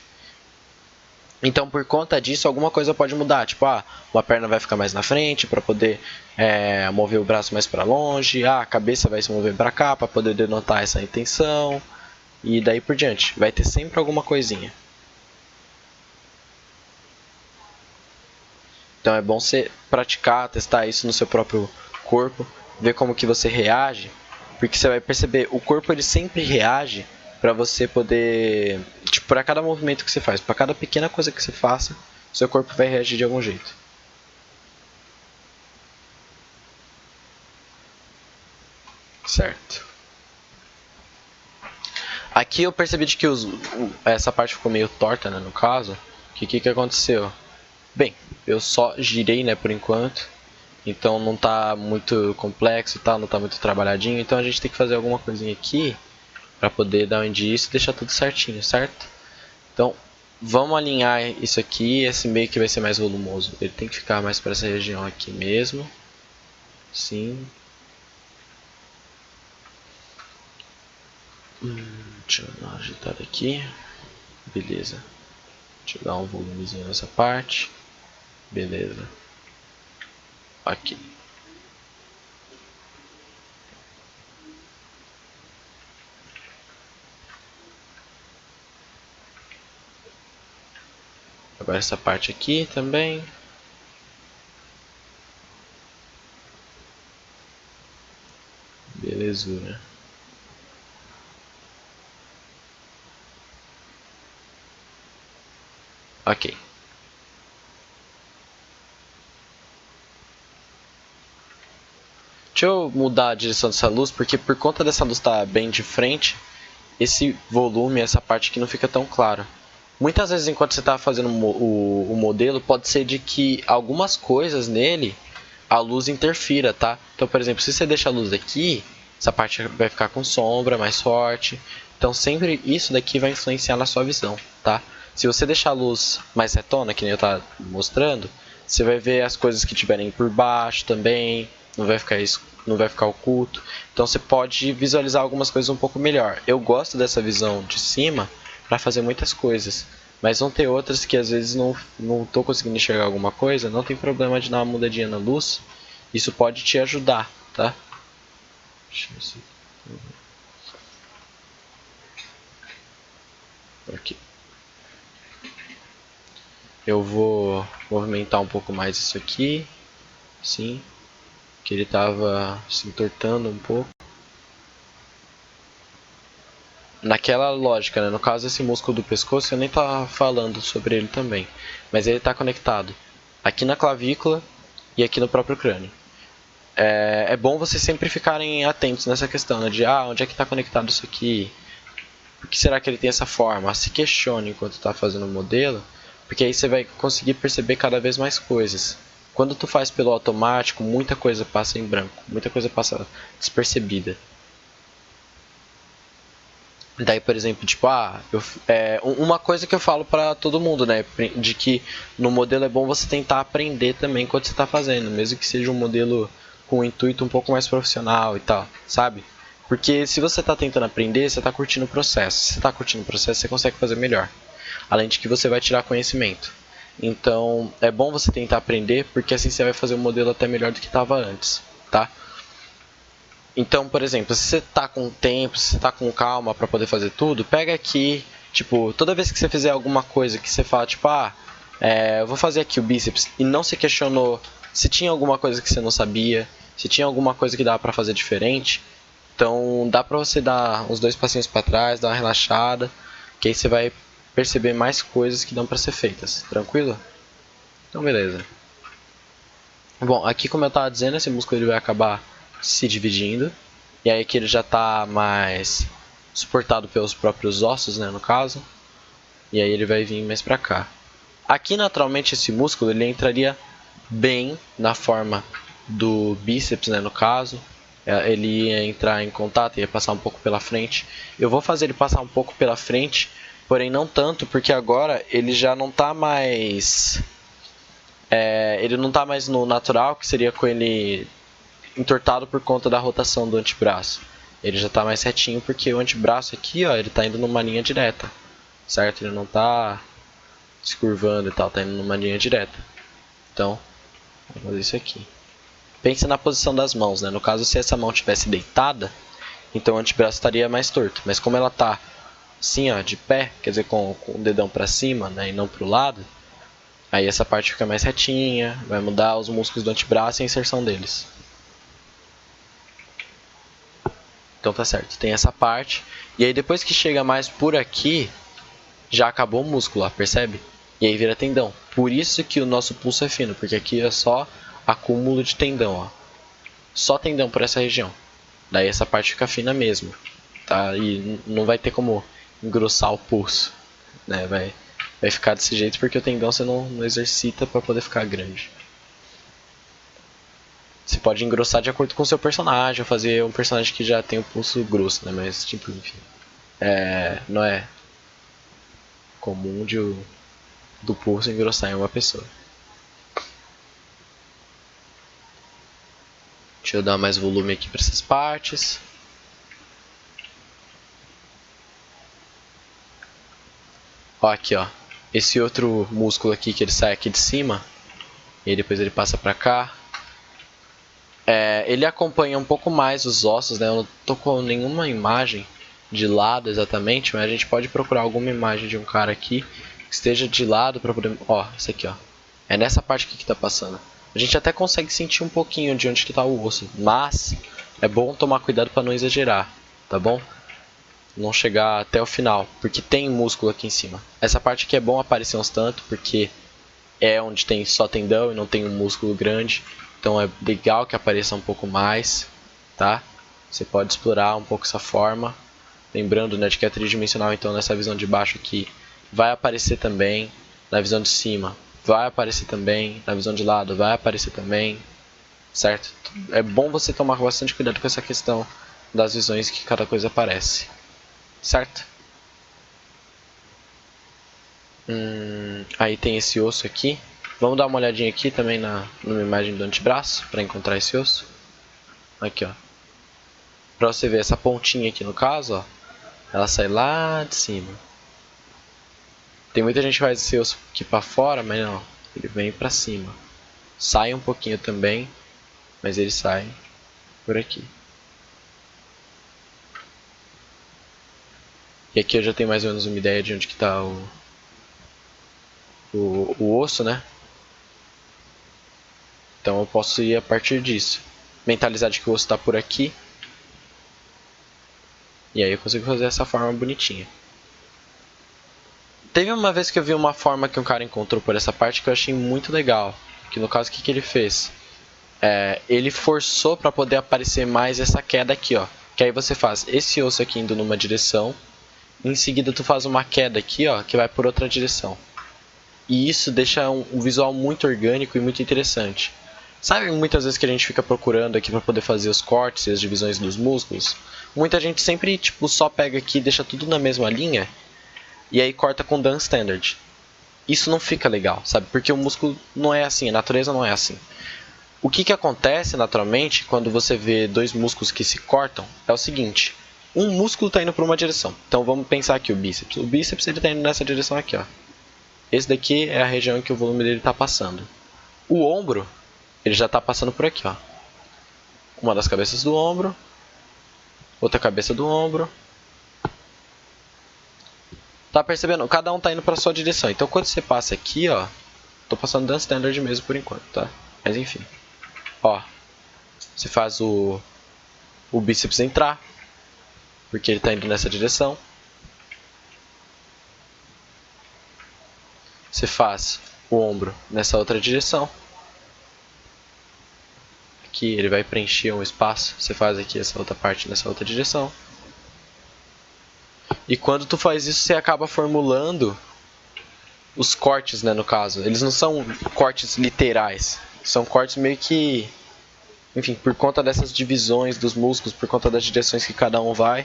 Então, por conta disso, alguma coisa pode mudar. Tipo, uma perna vai ficar mais na frente para poder mover o braço mais para longe. A cabeça vai se mover para cá para poder denotar essa intenção. E daí por diante. Vai ter sempre alguma coisinha. Então, é bom você praticar, testar isso no seu próprio corpo. Ver como que você reage, porque você vai perceber, o corpo ele sempre reage para você poder, para cada movimento que você faz, para cada pequena coisa que você faça, seu corpo vai reagir de algum jeito. Certo. Aqui eu percebi que essa parte ficou meio torta, né, no caso. O que aconteceu? Bem, eu só girei, né, por enquanto. Então não tá muito complexo, tá? Não tá muito trabalhadinho. Então a gente tem que fazer alguma coisinha aqui para poder dar um indício e deixar tudo certinho, certo? Então vamos alinhar isso aqui. Esse meio que vai ser mais volumoso. Ele tem que ficar mais para essa região aqui mesmo. Sim. Deixa eu dar uma agitada aqui. Beleza. Deixa eu dar um volumezinho nessa parte. Beleza. Aqui. Agora essa parte aqui também. Belezura. Ok. Deixa eu mudar a direção dessa luz, porque por conta dessa luz estar bem de frente, esse volume, essa parte aqui não fica tão claro. Muitas vezes enquanto você está fazendo o modelo, pode ser de que algumas coisas nele, a luz interfira, tá? Então, por exemplo, se você deixa a luz aqui, essa parte vai ficar com sombra mais forte. Então, sempre isso daqui vai influenciar na sua visão, tá? Se você deixar a luz mais retona, que nem eu estava mostrando, você vai ver as coisas que tiverem por baixo também, não vai ficar oculto. Então você pode visualizar algumas coisas um pouco melhor. Eu gosto dessa visão de cima para fazer muitas coisas. Mas vão ter outras que às vezes não tô conseguindo enxergar alguma coisa, não tem problema de dar uma mudadinha na luz. Isso pode te ajudar, tá? Aqui. Eu vou movimentar um pouco mais isso aqui, sim, que ele tava se entortando um pouco. Naquela lógica, né? No caso, esse músculo do pescoço, eu nem tava falando sobre ele também, mas ele está conectado aqui na clavícula e aqui no próprio crânio. É bom vocês sempre ficarem atentos nessa questão, né? De onde é que está conectado isso aqui? Por que será que ele tem essa forma? Se questione enquanto está fazendo o modelo, porque aí você vai conseguir perceber cada vez mais coisas. Quando tu faz pelo automático, muita coisa passa em branco, muita coisa passa despercebida. Daí, por exemplo, tipo, uma coisa que eu falo pra todo mundo, né, de que no modelo é bom você tentar aprender também enquanto você tá fazendo, mesmo que seja um modelo com um intuito um pouco mais profissional e tal, sabe? Porque se você tá tentando aprender, você tá curtindo o processo. Se você tá curtindo o processo, você consegue fazer melhor. Além de que você vai tirar conhecimento. Então, é bom você tentar aprender, porque assim você vai fazer o modelo até melhor do que estava antes, tá? Então, por exemplo, se você tá com tempo, se você tá com calma para poder fazer tudo, pega aqui, tipo, toda vez que você fizer alguma coisa que você fala, tipo, eu vou fazer aqui o bíceps e não se questionou se tinha alguma coisa que você não sabia, se tinha alguma coisa que dava para fazer diferente, então dá para você dar uns 2 passinhos para trás, dar uma relaxada, que aí você vai perceber mais coisas que dão para ser feitas, tranquilo? Então, beleza. Bom, aqui como eu estava dizendo, esse músculo ele vai acabar se dividindo. E aí que ele já está mais suportado pelos próprios ossos, né, no caso. E aí ele vai vir mais para cá. Aqui naturalmente esse músculo ele entraria bem na forma do bíceps, né, no caso. Ele ia entrar em contato, ia passar um pouco pela frente. Eu vou fazer ele passar um pouco pela frente, porém não tanto, porque agora ele já não está mais ele não está mais no natural, que seria com ele entortado por conta da rotação do antebraço. Ele já está mais retinho porque o antebraço aqui, ó, ele está indo numa linha direta, certo? Ele não está se curvando e tal, está indo numa linha direta. Então, vamos fazer isso aqui. Pense na posição das mãos, né? No caso, se essa mão tivesse deitada, então o antebraço estaria mais torto. Mas como ela está assim, ó, de pé, quer dizer, com o dedão para cima, né, e não para o lado, aí essa parte fica mais retinha, vai mudar os músculos do antebraço e a inserção deles. Então tá certo, tem essa parte. E aí depois que chega mais por aqui, já acabou o músculo, ó, percebe? E aí vira tendão. Por isso que o nosso pulso é fino, porque aqui é só acúmulo de tendão, ó. Só tendão por essa região. Daí essa parte fica fina mesmo, tá? E não vai ter como engrossar o pulso, né? Vai ficar desse jeito porque o tendão você não exercita para poder ficar grande. Você pode engrossar de acordo com o seu personagem, ou fazer um personagem que já tem o pulso grosso, né? Mas, tipo, enfim. Não é comum do pulso engrossar em uma pessoa. Deixa eu dar mais volume aqui para essas partes. Ó, aqui, ó. Esse outro músculo aqui que ele sai aqui de cima, e aí depois ele passa para cá. Ele acompanha um pouco mais os ossos, né? Eu não tô com nenhuma imagem de lado exatamente, mas a gente pode procurar alguma imagem de um cara aqui que esteja de lado para poder... Ó, esse aqui, ó. É nessa parte aqui que tá passando. A gente até consegue sentir um pouquinho de onde que tá o osso, mas é bom tomar cuidado para não exagerar, tá bom? Não chegar até o final, porque tem músculo aqui em cima. Essa parte aqui é bom aparecer uns tanto, porque é onde tem só tendão e não tem um músculo grande. Então é legal que apareça um pouco mais, tá? Você pode explorar um pouco essa forma. Lembrando, né, de que é tridimensional, então nessa visão de baixo aqui vai aparecer também. Na visão de cima vai aparecer também. Na visão de lado vai aparecer também, certo? É bom você tomar bastante cuidado com essa questão das visões que cada coisa aparece, certo? Aí tem esse osso aqui. Vamos dar uma olhadinha aqui também numa imagem do antebraço para encontrar esse osso. Aqui, ó. Para você ver essa pontinha aqui no caso, ó, ela sai lá de cima. Tem muita gente que faz esse osso aqui pra fora, mas não. Ele vem pra cima. Sai um pouquinho também, mas ele sai por aqui. E aqui eu já tenho mais ou menos uma ideia de onde que tá o osso, né? Então eu posso ir a partir disso. Mentalizar de que o osso está por aqui. E aí eu consigo fazer essa forma bonitinha. Teve uma vez que eu vi uma forma que um cara encontrou por essa parte que eu achei muito legal. Que no caso, o que ele fez? Ele forçou para poder aparecer mais essa queda aqui, ó. Que aí você faz esse osso aqui indo numa direção. Em seguida tu faz uma queda aqui, ó, que vai por outra direção. E isso deixa um visual muito orgânico e muito interessante. Sabe muitas vezes que a gente fica procurando aqui para poder fazer os cortes e as divisões dos músculos? Muita gente sempre tipo, só pega aqui e deixa tudo na mesma linha e aí corta com done standard. Isso não fica legal, sabe? Porque o músculo não é assim, a natureza não é assim. O que acontece naturalmente quando você vê dois músculos que se cortam é o seguinte. Um músculo está indo para uma direção. Então vamos pensar aqui o bíceps. O bíceps está indo nessa direção aqui, ó. Esse daqui é a região em que o volume dele está passando. O ombro, ele já está passando por aqui, ó. Uma das cabeças do ombro, outra cabeça do ombro. Tá percebendo? Cada um tá indo para sua direção. Então quando você passa aqui, ó, tô passando done standard mesmo por enquanto, tá? Mas enfim. Ó, você faz o bíceps entrar, porque ele tá indo nessa direção. Você faz o ombro nessa outra direção. Aqui ele vai preencher um espaço. Você faz aqui essa outra parte nessa outra direção. E quando tu faz isso, você acaba formulando os cortes, né, no caso. Eles não são cortes literais. São cortes meio que... Enfim, por conta dessas divisões dos músculos, por conta das direções que cada um vai.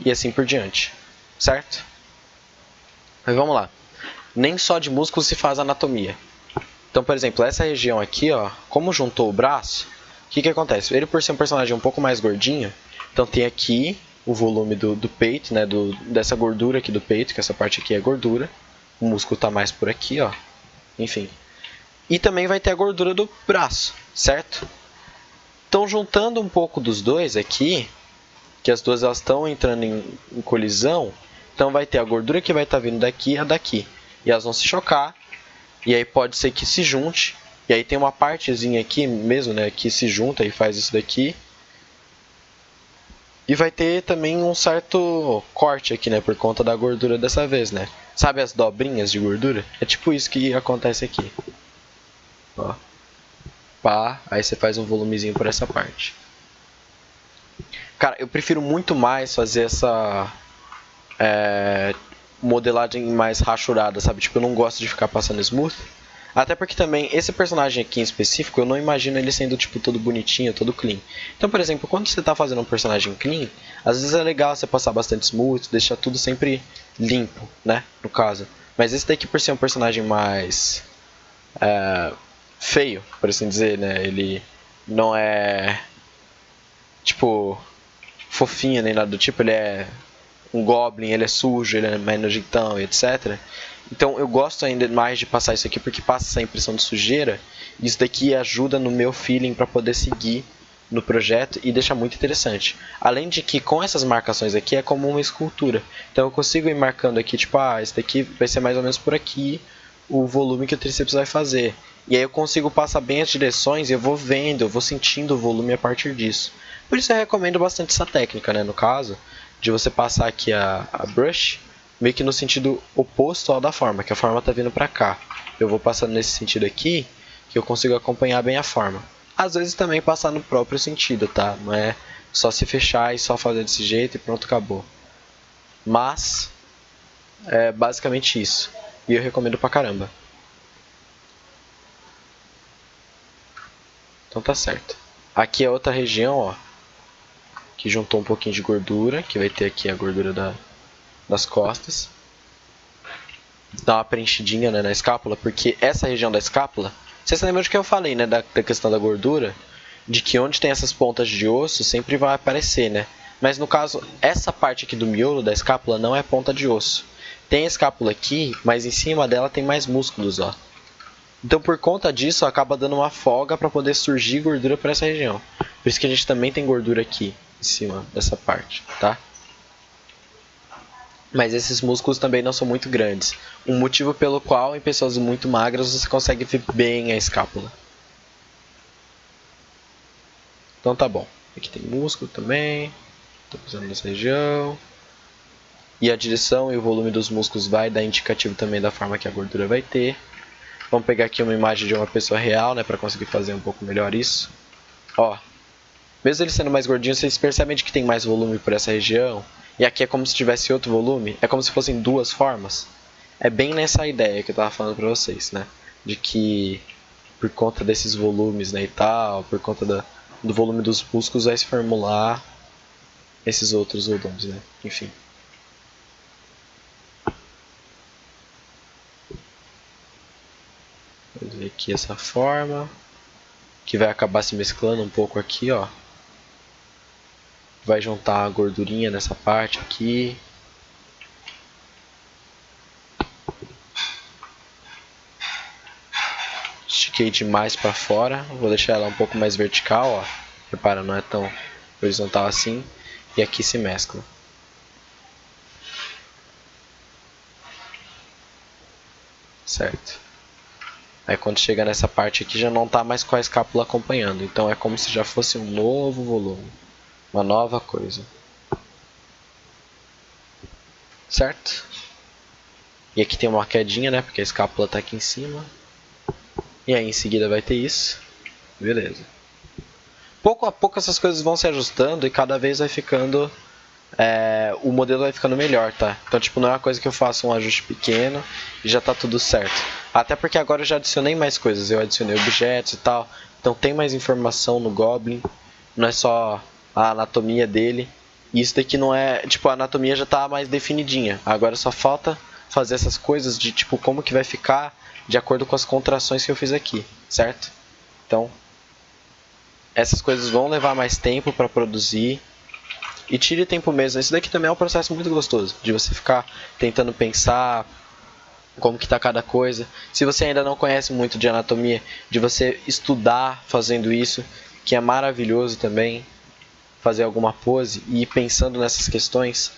E assim por diante. Certo? Mas vamos lá. Nem só de músculos se faz anatomia. Então, por exemplo, essa região aqui, ó, como juntou o braço, o que acontece? Ele, por ser um personagem um pouco mais gordinho, então tem aqui o volume do peito, né, dessa gordura aqui do peito, que essa parte aqui é gordura. O músculo está mais por aqui, ó. Enfim. E também vai ter a gordura do braço, certo? Então, juntando um pouco dos dois aqui, que as duas elas estão entrando em colisão, então vai ter a gordura que vai estar vindo daqui e a daqui. E elas vão se chocar, e aí pode ser que se junte, e aí tem uma partezinha aqui mesmo, né, que se junta e faz isso daqui. E vai ter também um certo corte aqui, né, por conta da gordura dessa vez, né. Sabe as dobrinhas de gordura? É tipo isso que acontece aqui. Ó. Pá, aí você faz um volumezinho por essa parte. Cara, eu prefiro muito mais fazer essa modelagem mais rachurada, sabe? Tipo, eu não gosto de ficar passando smooth. Até porque também, esse personagem aqui em específico, eu não imagino ele sendo, tipo, todo bonitinho, todo clean. Então, por exemplo, quando você tá fazendo um personagem clean, às vezes é legal você passar bastante smooth, deixar tudo sempre limpo, né? No caso. Mas esse daqui, por ser um personagem mais feio, por assim dizer, né? Ele não é, tipo, fofinho nem nada do tipo, ele é um goblin, ele é sujo, ele é mais nojentão e etc. Então eu gosto ainda mais de passar isso aqui porque passa essa impressão de sujeira. Isso daqui ajuda no meu feeling para poder seguir no projeto e deixa muito interessante. Além de que com essas marcações aqui é como uma escultura. Então eu consigo ir marcando aqui, tipo, esse daqui vai ser mais ou menos por aqui o volume que o tríceps vai fazer. E aí eu consigo passar bem as direções e eu vou vendo, eu vou sentindo o volume a partir disso. Por isso eu recomendo bastante essa técnica, né, no caso, de você passar aqui a brush meio que no sentido oposto ao da forma, que a forma está vindo para cá. Eu vou passando nesse sentido aqui, que eu consigo acompanhar bem a forma. Às vezes também passar no próprio sentido, tá? Não é só se fechar e só fazer desse jeito e pronto, acabou. Mas, é basicamente isso. E eu recomendo pra caramba. Então tá certo. Aqui é outra região, ó, que juntou um pouquinho de gordura, que vai ter aqui a gordura das costas. Dá uma preenchidinha, né, na escápula, porque essa região da escápula, vocês lembram de que eu falei, né, da questão da gordura, de que onde tem essas pontas de osso sempre vai aparecer, né? Mas no caso, essa parte aqui do miolo da escápula não é ponta de osso. tem a escápula aqui, mas em cima dela tem mais músculos, ó. Então por conta disso acaba dando uma folga para poder surgir gordura para essa região. Por isso que a gente também tem gordura aqui em cima dessa parte, tá? Mas esses músculos também não são muito grandes. Um motivo pelo qual em pessoas muito magras você consegue ver bem a escápula. Então tá bom. Aqui tem músculo também. Estou usando nessa região. E a direção e o volume dos músculos vai dar indicativo também da forma que a gordura vai ter. Vamos pegar aqui uma imagem de uma pessoa real, né, para conseguir fazer um pouco melhor isso. Ó, mesmo ele sendo mais gordinho, vocês percebem que tem mais volume por essa região. E aqui é como se tivesse outro volume. É como se fossem duas formas. É bem nessa ideia que eu estava falando para vocês, né? De que por conta desses volumes, né, e tal, por conta do volume dos músculos, vai se formular esses outros volumes, né? Enfim. Vou ver aqui essa forma, que vai acabar se mesclando um pouco aqui, ó. Vai juntar a gordurinha nessa parte aqui. Estiquei demais para fora, vou deixar ela um pouco mais vertical, ó. Repara, não é tão horizontal assim. E aqui se mescla. Certo. Aí quando chega nessa parte aqui já não está mais com a escápula acompanhando. Então é como se já fosse um novo volume. Uma nova coisa. Certo? E aqui tem uma quedinha, né? Porque a escápula está aqui em cima. E aí em seguida vai ter isso. Beleza. Pouco a pouco essas coisas vão se ajustando e cada vez vai ficando... o modelo vai ficando melhor, tá? Então, tipo, não é uma coisa que eu faço um ajuste pequeno e já tá tudo certo. Até porque agora eu já adicionei mais coisas. Eu adicionei objetos e tal. Então tem mais informação no Goblin. Não é só a anatomia dele. E isso daqui não é... Tipo, a anatomia já tá mais definidinha. Agora só falta fazer essas coisas de, tipo, como que vai ficar de acordo com as contrações que eu fiz aqui, certo? Então, essas coisas vão levar mais tempo para produzir. E tire tempo mesmo. Isso daqui também é um processo muito gostoso. De você ficar tentando pensar como que está cada coisa. Se você ainda não conhece muito de anatomia, de você estudar fazendo isso, que é maravilhoso também. Fazer alguma pose e ir pensando nessas questões.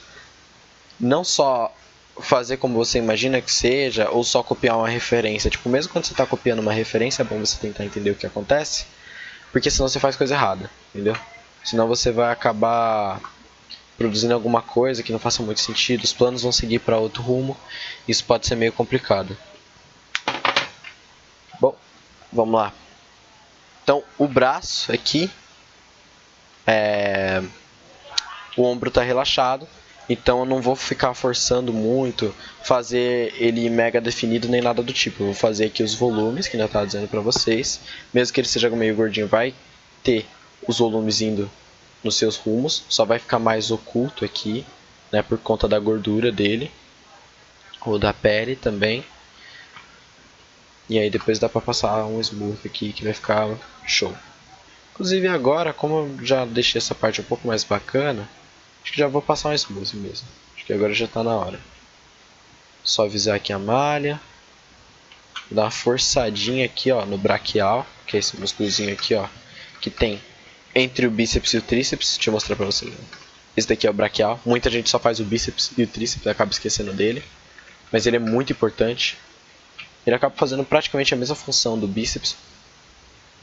Não só fazer como você imagina que seja, ou só copiar uma referência. Tipo, mesmo quando você está copiando uma referência, é bom você tentar entender o que acontece. Porque senão você faz coisa errada, entendeu? Senão você vai acabar produzindo alguma coisa que não faça muito sentido, os planos vão seguir para outro rumo, isso pode ser meio complicado. Bom, vamos lá. Então, o braço aqui, o ombro está relaxado, então eu não vou ficar forçando muito, fazer ele mega definido nem nada do tipo. Eu vou fazer aqui os volumes, que ainda está dizendo para vocês, mesmo que ele seja meio gordinho, vai ter os volumes indo nos seus rumos, só vai ficar mais oculto aqui, né, por conta da gordura dele, ou da pele também. E aí depois dá pra passar um smooth aqui que vai ficar show. Inclusive agora, como eu já deixei essa parte um pouco mais bacana, acho que já vou passar um smooth mesmo. Acho que agora já tá na hora. Só avisar aqui a malha. Dar uma forçadinha aqui, ó, no braquial, que é esse músculozinho aqui, ó, que tem entre o bíceps e o tríceps. Deixa eu mostrar pra vocês. Esse daqui é o braquial. Muita gente só faz o bíceps e o tríceps e acaba esquecendo dele. Mas ele é muito importante. Ele acaba fazendo praticamente a mesma função do bíceps.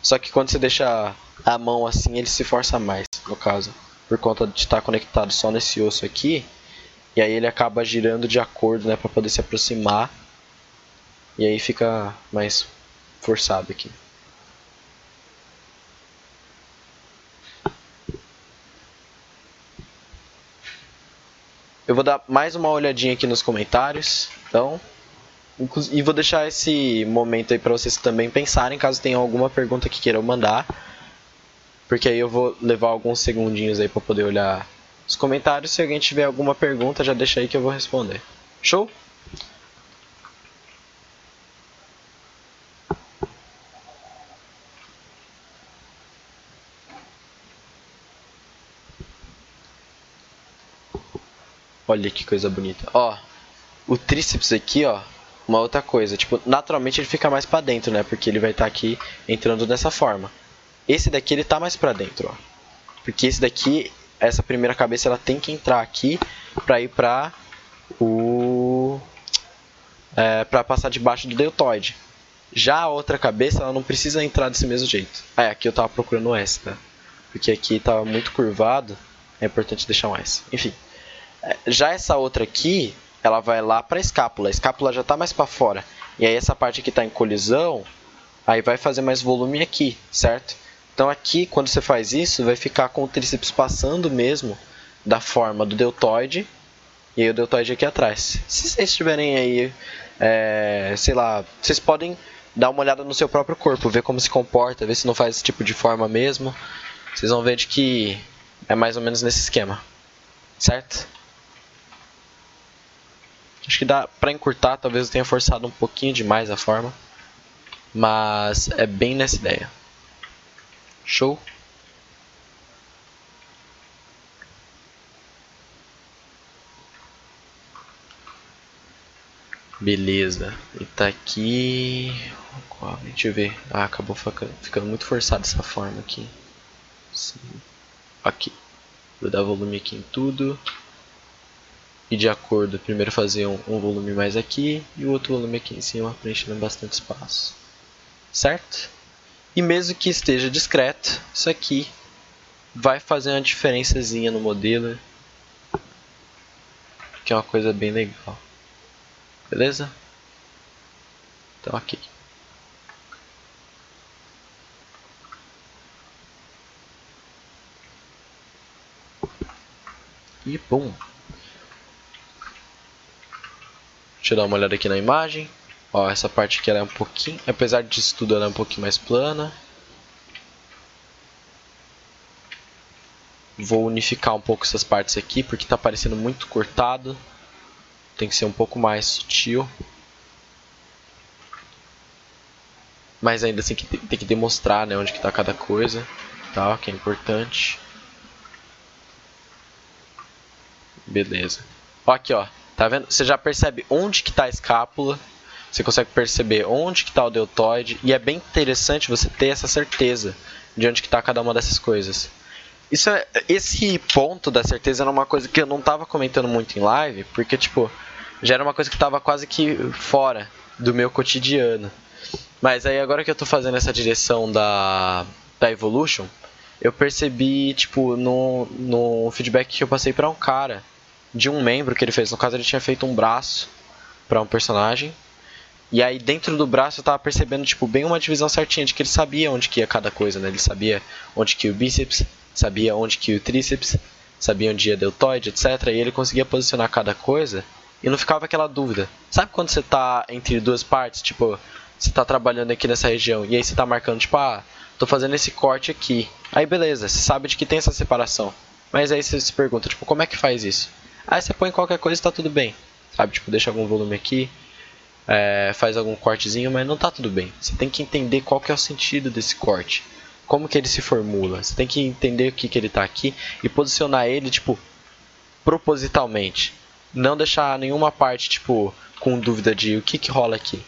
Só que quando você deixa a mão assim, ele se força mais, no caso. Por conta de estar conectado só nesse osso aqui. E aí ele acaba girando de acordo, né, para poder se aproximar. E aí fica mais forçado aqui. Eu vou dar mais uma olhadinha aqui nos comentários. Então, e vou deixar esse momento aí para vocês também pensarem, caso tenham alguma pergunta que queiram mandar. Porque aí eu vou levar alguns segundinhos aí para poder olhar os comentários. Se alguém tiver alguma pergunta, já deixa aí que eu vou responder. Show? Olha que coisa bonita. Ó, o tríceps aqui, ó, uma outra coisa. Tipo, naturalmente ele fica mais pra dentro, né? Porque ele vai estar aqui entrando dessa forma. Esse daqui ele tá mais pra dentro, ó. Porque esse daqui, essa primeira cabeça, ela tem que entrar aqui pra ir pra pra passar debaixo do deltoide. Já a outra cabeça, ela não precisa entrar desse mesmo jeito. Aqui eu tava procurando um S, tá? Porque aqui tava muito curvado, é importante deixar um S. Enfim, já essa outra aqui, ela vai lá pra escápula. A escápula já tá mais pra fora. E aí essa parte aqui tá em colisão, aí vai fazer mais volume aqui, certo? Então aqui, quando você faz isso, vai ficar com o tríceps passando mesmo da forma do deltoide. E aí o deltoide aqui atrás. Se vocês estiverem aí, sei lá, vocês podem dar uma olhada no seu próprio corpo, ver como se comporta, ver se não faz esse tipo de forma mesmo. Vocês vão ver de que é mais ou menos nesse esquema, certo? Acho que dá pra encurtar, talvez eu tenha forçado um pouquinho demais a forma, mas é bem nessa ideia. Show? Beleza, e tá aqui. Deixa eu ver. Acabou ficando muito forçado essa forma aqui. Sim. Aqui. Vou dar volume aqui em tudo. E de acordo, primeiro fazer um volume mais aqui e o outro volume aqui em cima, preenchendo bastante espaço. Certo? E mesmo que esteja discreto, isso aqui vai fazer uma diferençazinha no modelo, que é uma coisa bem legal. Beleza? Então aqui. E bom. Deixa eu dar uma olhada aqui na imagem. Ó, essa parte aqui ela é um pouquinho, apesar disso tudo, ela é um pouquinho mais plana. Vou unificar um pouco essas partes aqui, porque está parecendo muito cortado. Tem que ser um pouco mais sutil. Mas ainda assim tem que demonstrar, né, onde que está cada coisa, tá? Que é importante. Beleza. Ó, aqui, ó. Tá vendo? Você já percebe onde que está a escápula. Você consegue perceber onde que está o deltoide. E é bem interessante você ter essa certeza de onde que está cada uma dessas coisas. Esse ponto da certeza era uma coisa que eu não estava comentando muito em live, porque, tipo, já era uma coisa que estava quase que fora do meu cotidiano. Mas aí agora que eu tô fazendo essa direção da Evolution, eu percebi, tipo, no feedback que eu passei pra um cara, de um membro que ele fez. No caso, ele tinha feito um braço pra um personagem. E aí dentro do braço eu tava percebendo, tipo, bem uma divisão certinha de que ele sabia onde que ia cada coisa, né? Ele sabia onde que ia o bíceps, sabia onde que ia o tríceps, sabia onde ia o deltoide, etc. E ele conseguia posicionar cada coisa e não ficava aquela dúvida. Sabe quando você tá entre duas partes, tipo, você tá trabalhando aqui nessa região e aí você tá marcando, tipo, tô fazendo esse corte aqui. Aí beleza, você sabe de que tem essa separação. Mas aí você se pergunta, tipo, como é que faz isso? Aí você põe qualquer coisa e tá tudo bem. Sabe, tipo, deixa algum volume aqui, faz algum cortezinho, mas não tá tudo bem. Você tem que entender qual que é o sentido desse corte. Como que ele se formula. Você tem que entender o que, que ele tá aqui e posicionar ele, tipo, propositalmente. Não deixar nenhuma parte, tipo, com dúvida de o que, que rola aqui.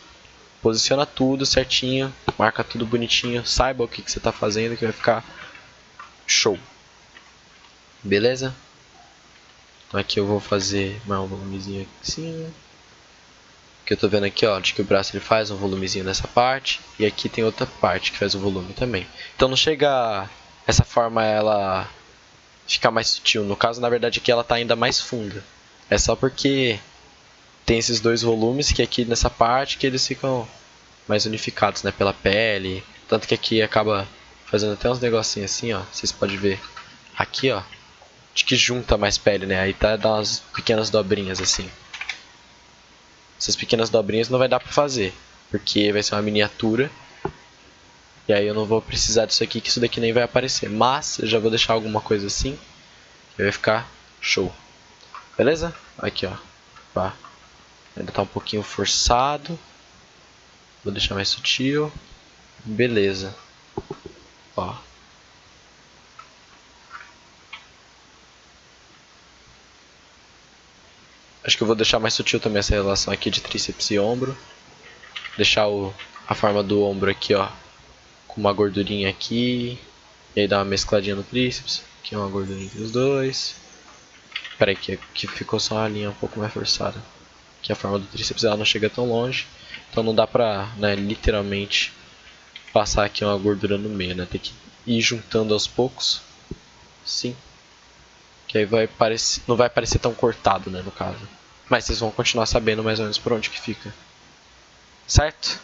Posiciona tudo certinho, marca tudo bonitinho, saiba o que, que você tá fazendo que vai ficar show. Beleza? Então aqui eu vou fazer mais um volumezinho aqui assim. Que eu tô vendo aqui, ó, de que o braço ele faz um volumezinho nessa parte e aqui tem outra parte que faz o volume também. Então não chega essa forma ela ficar mais sutil. No caso, na verdade, aqui ela tá ainda mais funda. É só porque tem esses dois volumes que aqui nessa parte que eles ficam mais unificados, né, pela pele. Tanto que aqui acaba fazendo até uns negocinhos assim, ó. Vocês podem ver aqui, ó, de que junta mais pele, né? Aí tá dá umas pequenas dobrinhas assim. Essas pequenas dobrinhas não vai dar pra fazer, porque vai ser uma miniatura. E aí eu não vou precisar disso aqui, que isso daqui nem vai aparecer. Mas eu já vou deixar alguma coisa assim, que vai ficar show. Beleza? Aqui, ó. Pá. Ainda tá um pouquinho forçado. Vou deixar mais sutil. Beleza. Ó. Acho que eu vou deixar mais sutil também essa relação aqui de tríceps e ombro. Deixar a forma do ombro aqui, ó, com uma gordurinha aqui. E aí dar uma mescladinha no tríceps. Aqui uma gordurinha entre os dois. Espera aí, que ficou só uma linha um pouco mais forçada. Que a forma do tríceps ela não chega tão longe. Então não dá pra, né, literalmente passar aqui uma gordura no meio, né? Tem que ir juntando aos poucos. Sim. Que aí não vai parecer tão cortado, né, no caso. Mas vocês vão continuar sabendo mais ou menos por onde que fica. Certo?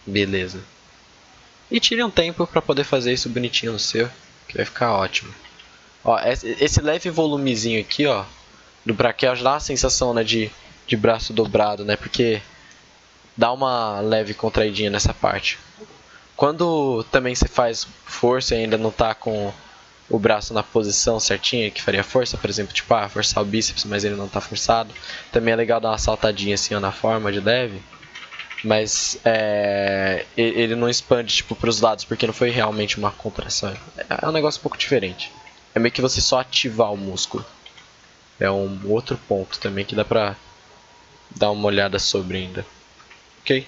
Beleza. E tire um tempo para poder fazer isso bonitinho no seu, que vai ficar ótimo. Ó, esse leve volumezinho aqui, ó, do braquial já dá uma sensação, né, de braço dobrado, né, porque dá uma leve contraidinha nessa parte. Quando também você faz força e ainda não tá com o braço na posição certinha que faria força, por exemplo, tipo, forçar o bíceps, mas ele não tá forçado, também é legal dar uma saltadinha assim, ó, na forma de leve. Mas ele não expande tipo para os lados, porque não foi realmente uma contração. É um negócio um pouco diferente. É meio que você só ativar o músculo. É um outro ponto também que dá pra dar uma olhada sobre ainda. Ok?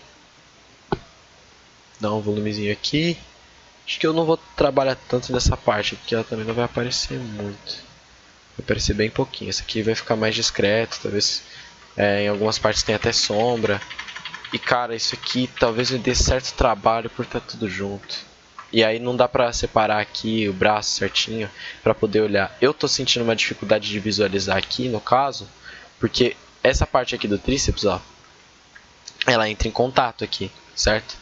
Dá um volumezinho aqui. Acho que eu não vou trabalhar tanto nessa parte, porque ela também não vai aparecer muito. Vai aparecer bem pouquinho. Essa aqui vai ficar mais discreto, talvez em algumas partes tem até sombra. E cara, isso aqui talvez me dê certo trabalho por estar tudo junto. E aí não dá pra separar aqui o braço certinho pra poder olhar. Eu tô sentindo uma dificuldade de visualizar aqui, no caso, porque essa parte aqui do tríceps, ó, ela entra em contato aqui, certo?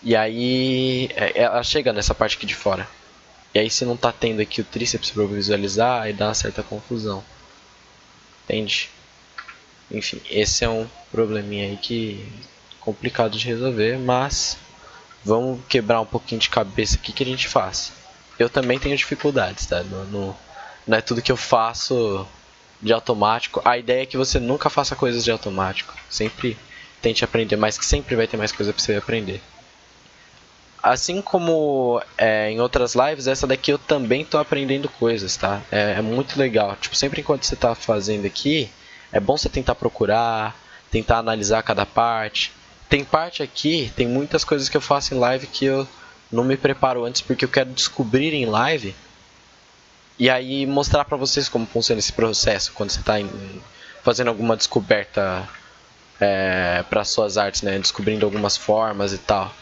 E aí ela chega nessa parte aqui de fora. E aí se não tá tendo aqui o tríceps pra eu visualizar, aí dá uma certa confusão. Entende? Enfim, esse é um probleminha aí que complicado de resolver, mas vamos quebrar um pouquinho de cabeça aqui que a gente faz. Eu também tenho dificuldades, tá? Não é tudo que eu faço de automático. A ideia é que você nunca faça coisas de automático. Sempre tente aprender mais, que sempre vai ter mais coisa pra você aprender. Assim como em outras lives, essa daqui eu também tô aprendendo coisas, tá? É muito legal. Tipo, sempre enquanto você tá fazendo aqui, é bom você tentar procurar, tentar analisar cada parte. Tem parte aqui, tem muitas coisas que eu faço em live que eu não me preparo antes porque eu quero descobrir em live e aí mostrar pra vocês como funciona esse processo quando você tá fazendo alguma descoberta para suas artes, né? Descobrindo algumas formas e tal.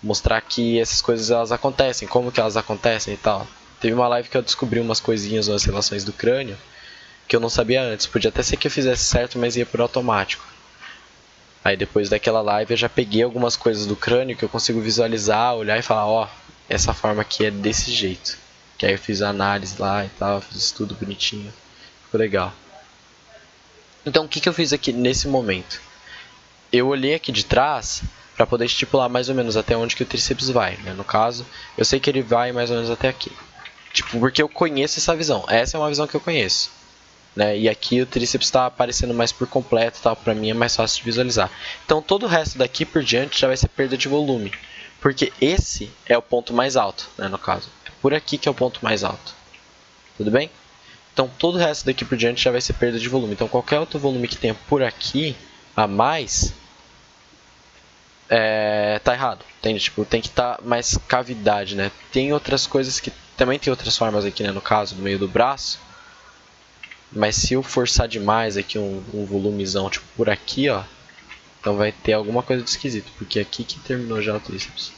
Mostrar que essas coisas elas acontecem, como que elas acontecem e tal. Teve uma live que eu descobri umas coisinhas nas relações do crânio que eu não sabia antes. Podia até ser que eu fizesse certo, mas ia por automático. Aí depois daquela live eu já peguei algumas coisas do crânio que eu consigo visualizar, olhar e falar, ó, essa forma aqui é desse jeito. Que aí eu fiz a análise lá e tal, fiz isso tudo bonitinho. Ficou legal. Então o que eu fiz aqui nesse momento? Eu olhei aqui de trás para poder estipular mais ou menos até onde que o tríceps vai, né? No caso, eu sei que ele vai mais ou menos até aqui. Tipo, porque eu conheço essa visão. Essa é uma visão que eu conheço. Né? E aqui o tríceps está aparecendo mais por completo, tá? Para mim é mais fácil de visualizar. Então todo o resto daqui por diante já vai ser perda de volume, porque esse é o ponto mais alto, né, no caso. É por aqui que é o ponto mais alto. Tudo bem? Então todo o resto daqui por diante já vai ser perda de volume. Então qualquer outro volume que tenha por aqui a mais tá errado. Entende? Tipo, tem que estar mais cavidade, né? Tem outras coisas que também tem outras formas aqui, né, no caso, no meio do braço. Mas se eu forçar demais aqui um volumezão, tipo por aqui, ó, então vai ter alguma coisa de esquisito, porque é aqui que terminou já o tríceps.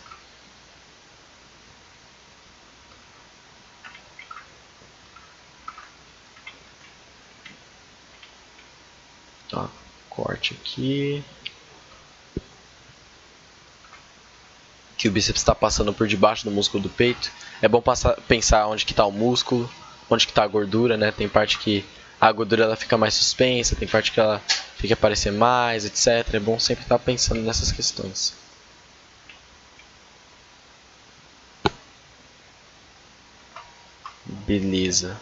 Ó, corte aqui. Que o bíceps está passando por debaixo do músculo do peito. É bom pensar onde que está o músculo, onde que está a gordura, né? Tem parte que a gordura ela fica mais suspensa, tem parte que ela tem que aparecer mais, etc. É bom sempre estar pensando nessas questões. Beleza.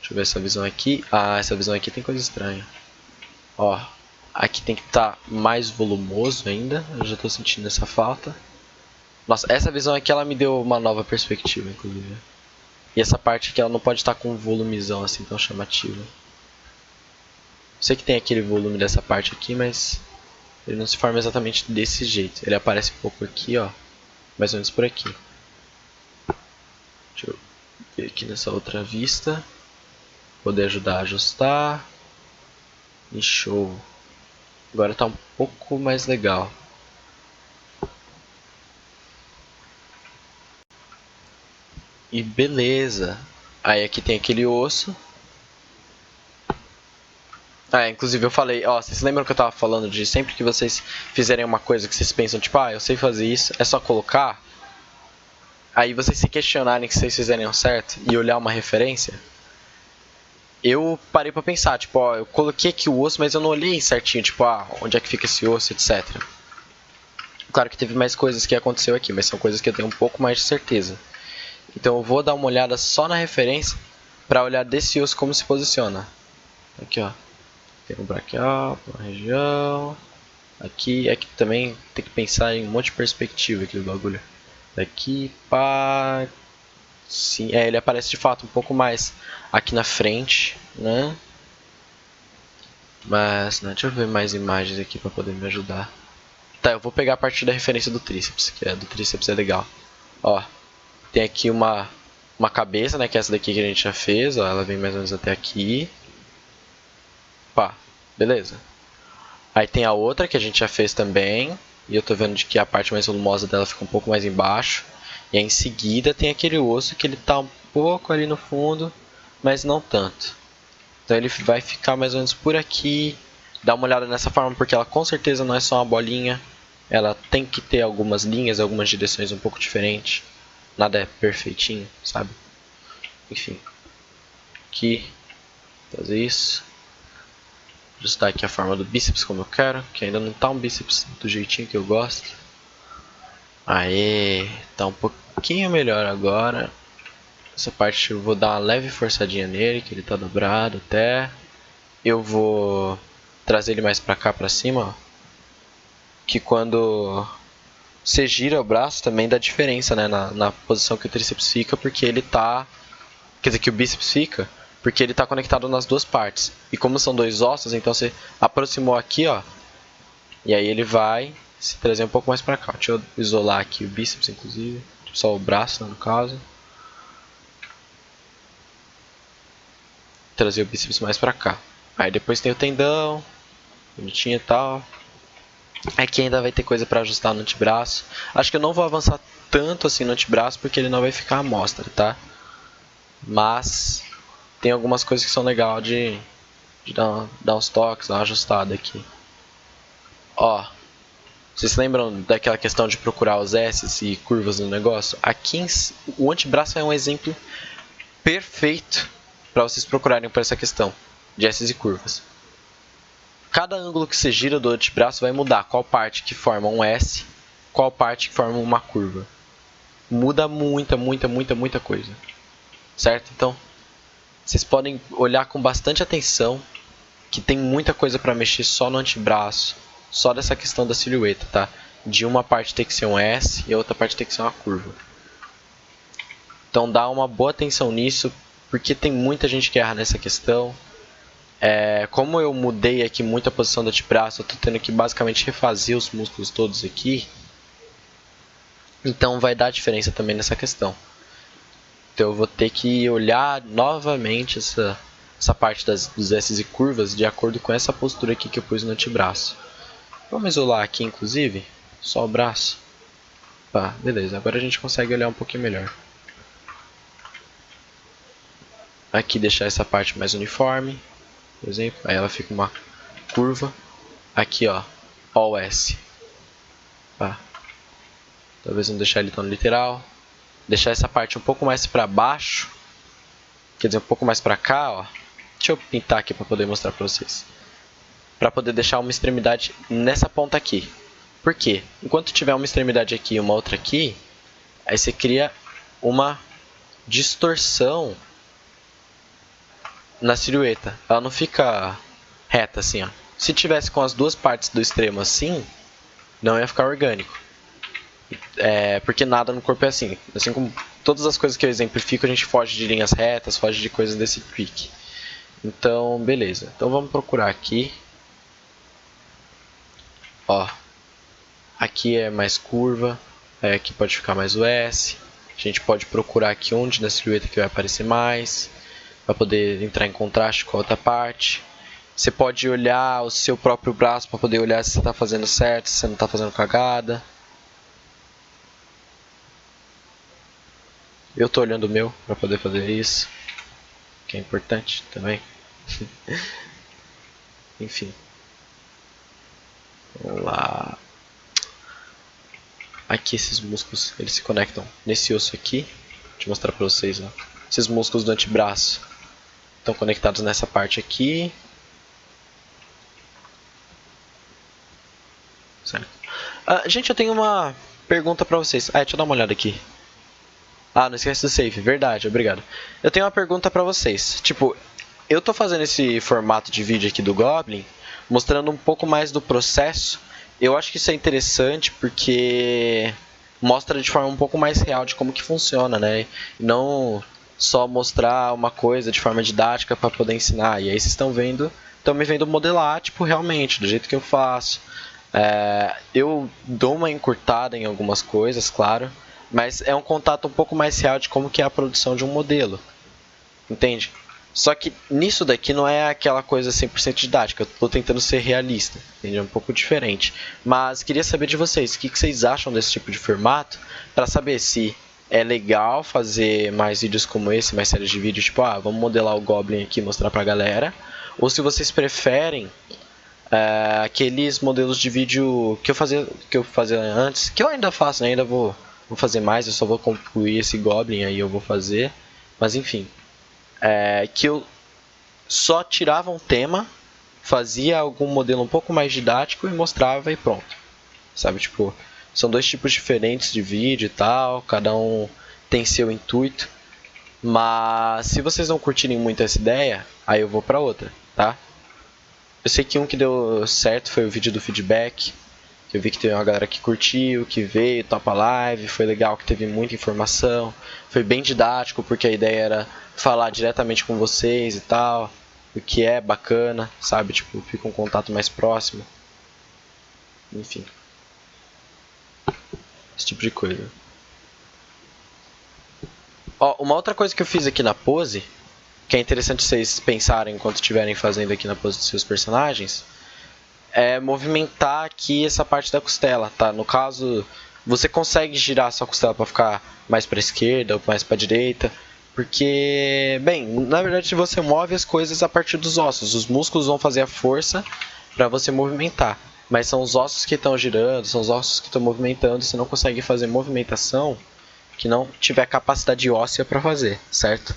Deixa eu ver essa visão aqui. Ah, essa visão aqui tem coisa estranha. Ó, aqui tem que estar mais volumoso ainda. Eu já estou sentindo essa falta. Nossa, essa visão aqui ela me deu uma nova perspectiva, inclusive. E essa parte aqui ela não pode estar com um volumezão assim tão chamativo. Sei que tem aquele volume dessa parte aqui, mas ele não se forma exatamente desse jeito. Ele aparece um pouco aqui, ó, mais ou menos por aqui. Deixa eu ver aqui nessa outra vista. Poder ajudar a ajustar. E show. Agora está um pouco mais legal. E beleza. Aí aqui tem aquele osso. Inclusive eu falei, ó, vocês lembram que eu tava falando de sempre que vocês fizerem uma coisa que vocês pensam, tipo, eu sei fazer isso, é só colocar. Aí vocês se questionarem que vocês fizerem certo e olhar uma referência. Eu parei pra pensar, tipo, eu coloquei aqui o osso, mas eu não olhei certinho, tipo, onde é que fica esse osso, etc. Claro que teve mais coisas que aconteceu aqui, mas são coisas que eu tenho um pouco mais de certeza. Então eu vou dar uma olhada só na referência pra olhar desse osso como se posiciona. Aqui, ó. Tem um braquial, uma região. Aqui também tem que pensar em um monte de perspectiva aqui do bagulho. Daqui, pá. Sim, ele aparece de fato um pouco mais aqui na frente, né? Mas, né, deixa eu ver mais imagens aqui para poder me ajudar. Tá, eu vou pegar a partir da referência do tríceps, que do tríceps é legal. Ó, tem aqui uma cabeça, né, que é essa daqui que a gente já fez, ó, ela vem mais ou menos até aqui. Pá, beleza. Aí tem a outra que a gente já fez também, e eu tô vendo de que a parte mais volumosa dela fica um pouco mais embaixo. E aí em seguida tem aquele osso que ele tá um pouco ali no fundo, mas não tanto. Então ele vai ficar mais ou menos por aqui. Dá uma olhada nessa forma porque ela com certeza não é só uma bolinha. Ela tem que ter algumas linhas, algumas direções um pouco diferentes. Nada é perfeitinho, sabe? Enfim. Aqui. Fazer isso. Ajustar aqui a forma do bíceps como eu quero. Que ainda não tá um bíceps do jeitinho que eu gosto. Aê. Tá um pouquinho melhor agora. Essa parte eu vou dar uma leve forçadinha nele, que ele tá dobrado até. Eu vou trazer ele mais pra cá, pra cima, ó. Que quando você gira o braço também dá diferença, né? Na posição que o tríceps fica, porque ele tá... Quer dizer, que o bíceps fica, porque ele tá conectado nas duas partes. E como são dois ossos, então você aproximou aqui, ó. E aí ele vai se trazer um pouco mais pra cá. Deixa eu isolar aqui o bíceps, inclusive. Só o braço, né, no caso. Trazer o bíceps mais pra cá. Aí depois tem o tendão, bonitinho e tal. Aqui ainda vai ter coisa pra ajustar no antebraço. Acho que eu não vou avançar tanto assim no antebraço porque ele não vai ficar à mostra, tá? Mas tem algumas coisas que são legais de dar uns toques, dar uma ajustada aqui. Ó, vocês se lembram daquela questão de procurar os S's e curvas no negócio? Aqui o antebraço é um exemplo perfeito para vocês procurarem por essa questão de S's e curvas. Cada ângulo que você gira do antebraço vai mudar qual parte que forma um S, qual parte que forma uma curva. Muda muita coisa. Certo? Então, vocês podem olhar com bastante atenção que tem muita coisa para mexer só no antebraço, só dessa questão da silhueta, tá? De uma parte ter que ser um S e a outra parte ter que ser uma curva. Então dá uma boa atenção nisso, porque tem muita gente que erra nessa questão. Como eu mudei aqui muito a posição do antebraço, eu estou tendo que basicamente refazer os músculos todos aqui. Então vai dar diferença também nessa questão. Então eu vou ter que olhar novamente essa parte dos S's e curvas de acordo com essa postura aqui que eu pus no antebraço. Vamos isolar aqui inclusive, só o braço. Tá, beleza, agora a gente consegue olhar um pouquinho melhor. Aqui deixar essa parte mais uniforme, por exemplo, aí ela fica uma curva. Aqui ó, All S. Tá. Talvez não deixar ele tão literal. Deixar essa parte um pouco mais para baixo, quer dizer, um pouco mais para cá, ó. Deixa eu pintar aqui para poder mostrar para vocês. Para poder deixar uma extremidade nessa ponta aqui. Por quê? Enquanto tiver uma extremidade aqui e uma outra aqui, aí você cria uma distorção na silhueta. Ela não fica reta assim, ó. Se tivesse com as duas partes do extremo assim, não ia ficar orgânico. Porque nada no corpo é assim. Assim como todas as coisas que eu exemplifico a gente foge de linhas retas, foge de coisas desse pique. Então, beleza. Então vamos procurar aqui. Ó, aqui é mais curva, aqui pode ficar mais o S. A gente pode procurar aqui onde na silhueta que vai aparecer mais, para poder entrar em contraste com a outra parte. Você pode olhar o seu próprio braço para poder olhar se você está fazendo certo, se você não está fazendo cagada. Eu estou olhando o meu para poder fazer isso, que é importante também. Enfim. Vamos lá. Aqui esses músculos, eles se conectam nesse osso aqui. Deixa eu mostrar para vocês, ó. Esses músculos do antebraço estão conectados nessa parte aqui. Certo. Gente, eu tenho uma pergunta para vocês. Deixa eu dar uma olhada aqui. Não esquece do save, verdade, obrigado. Eu tenho uma pergunta pra vocês. Tipo, eu tô fazendo esse formato de vídeo aqui do Goblin, mostrando um pouco mais do processo. Eu acho que isso é interessante porque mostra de forma um pouco mais real de como que funciona, né? E não só mostrar uma coisa de forma didática para poder ensinar. E aí vocês estão me vendo modelar, tipo, realmente, do jeito que eu faço. Eu dou uma encurtada em algumas coisas, claro. Mas é um contato um pouco mais real de como que é a produção de um modelo. Entende? Só que nisso daqui não é aquela coisa 100% didática. Eu estou tentando ser realista. Entende? É um pouco diferente. Mas queria saber de vocês. O que vocês acham desse tipo de formato? Para saber se é legal fazer mais vídeos como esse. Mais séries de vídeo. Tipo, vamos modelar o Goblin aqui e mostrar pra galera. Ou se vocês preferem aqueles modelos de vídeo que eu fazia antes. Que eu ainda faço, né? Ainda vou fazer mais, eu só vou concluir esse Goblin aí, eu vou fazer. Mas enfim, que eu só tirava um tema, fazia algum modelo um pouco mais didático e mostrava e pronto. Sabe, tipo, são dois tipos diferentes de vídeo e tal, cada um tem seu intuito. Mas se vocês não curtirem muito essa ideia, aí eu vou pra outra, tá? Eu sei que um que deu certo foi o vídeo do feedback. Eu vi que teve uma galera que curtiu, que veio, topa live, foi legal, que teve muita informação. Foi bem didático, porque a ideia era falar diretamente com vocês e tal. O que é bacana, sabe? Tipo, fica um contato mais próximo. Enfim. Esse tipo de coisa. Uma outra coisa que eu fiz aqui na pose, que é interessante vocês pensarem enquanto estiverem fazendo aqui na pose dos seus personagens, é movimentar aqui essa parte da costela, tá? No caso, você consegue girar a sua costela para ficar mais para a esquerda ou mais para a direita, porque, bem, na verdade você move as coisas a partir dos ossos. Os músculos vão fazer a força para você movimentar, mas são os ossos que estão girando, são os ossos que estão movimentando. Você não consegue fazer movimentação que não tiver capacidade óssea para fazer, certo?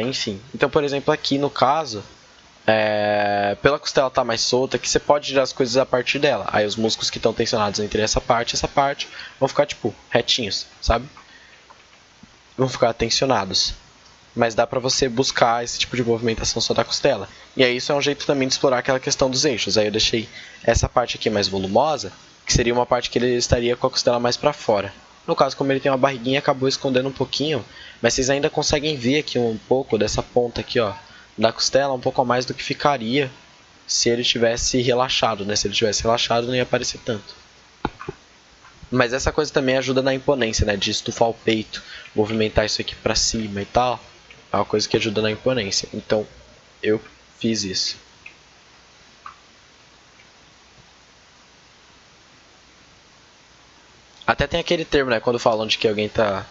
Enfim, então, por exemplo, aqui no caso, pela costela estar mais solta, que você pode girar as coisas a partir dela. Aí os músculos que estão tensionados entre essa parte e essa parte vão ficar tipo retinhos, sabe? Vão ficar tensionados. Mas dá pra você buscar esse tipo de movimentação só da costela. E aí isso é um jeito também de explorar aquela questão dos eixos. Aí eu deixei essa parte aqui mais volumosa, que seria uma parte que ele estaria com a costela mais pra fora. No caso, como ele tem uma barriguinha, acabou escondendo um pouquinho, mas vocês ainda conseguem ver aqui um pouco dessa ponta aqui, ó, da costela, um pouco a mais do que ficaria se ele tivesse relaxado, né? Se ele tivesse relaxado, não ia aparecer tanto. Mas essa coisa também ajuda na imponência, né? De estufar o peito, movimentar isso aqui pra cima e tal. É uma coisa que ajuda na imponência. Então, eu fiz isso. Até tem aquele termo, né? Quando falam de que alguém tá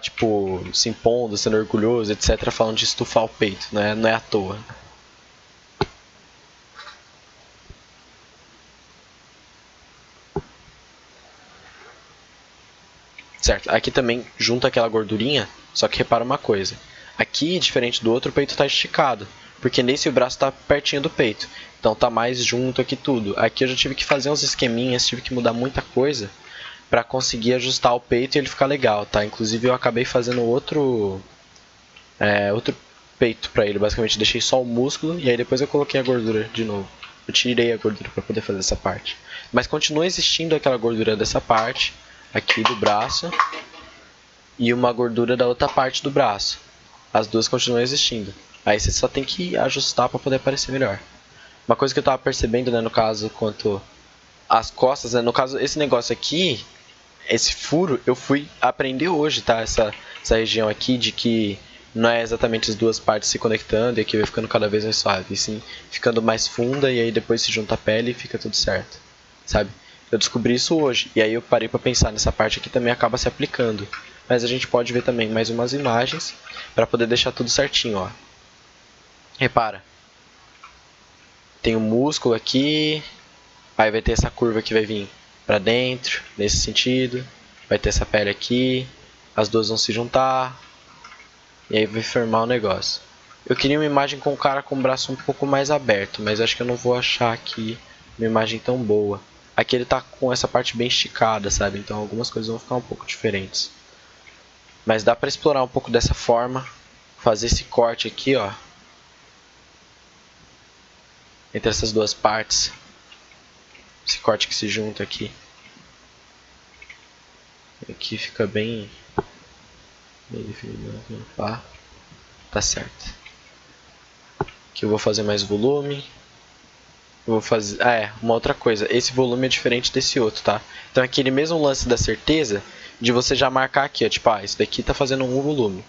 tipo, se impondo, sendo orgulhoso, etc. Falando de estufar o peito, né? Não é à toa. Certo, aqui também junta aquela gordurinha, só que repara uma coisa. Aqui, diferente do outro, o peito está esticado, porque nesse o braço está pertinho do peito. Então tá mais junto aqui tudo. Aqui eu já tive que fazer uns esqueminhas, tive que mudar muita coisa para conseguir ajustar o peito e ele ficar legal, tá? Inclusive eu acabei fazendo outro peito para ele, basicamente deixei só o músculo e aí depois eu coloquei a gordura de novo. Eu tirei a gordura para poder fazer essa parte. Mas continua existindo aquela gordura dessa parte aqui do braço. e uma gordura da outra parte do braço. As duas continuam existindo. Aí você só tem que ajustar para poder aparecer melhor. Uma coisa que eu tava percebendo, né, no caso, quanto às costas, né, no caso, esse negócio aqui, esse furo, eu fui aprender hoje, tá? Essa região aqui de que não é exatamente as duas partes se conectando e aqui vai ficando cada vez mais suave, e sim ficando mais funda e aí depois se junta a pele e fica tudo certo, sabe? Eu descobri isso hoje e aí eu parei para pensar nessa parte aqui também acaba se aplicando. Mas a gente pode ver também mais umas imagens para poder deixar tudo certinho, ó. Repara, tem um músculo aqui, aí vai ter essa curva que vai vir para dentro, nesse sentido, vai ter essa pele aqui, as duas vão se juntar, e aí vai formar o negócio. Eu queria uma imagem com o cara com o braço um pouco mais aberto, mas acho que eu não vou achar aqui uma imagem tão boa. Aqui ele tá com essa parte bem esticada, sabe? Então algumas coisas vão ficar um pouco diferentes. Mas dá para explorar um pouco dessa forma, fazer esse corte aqui, ó, entre essas duas partes. Esse corte que se junta aqui. Aqui fica bem definido. Tá certo. Aqui eu vou fazer mais volume. Eu vou fazer... uma outra coisa. Esse volume é diferente desse outro, tá? Então é aquele mesmo lance da certeza de você já marcar aqui, ó. Tipo, esse daqui tá fazendo um volume.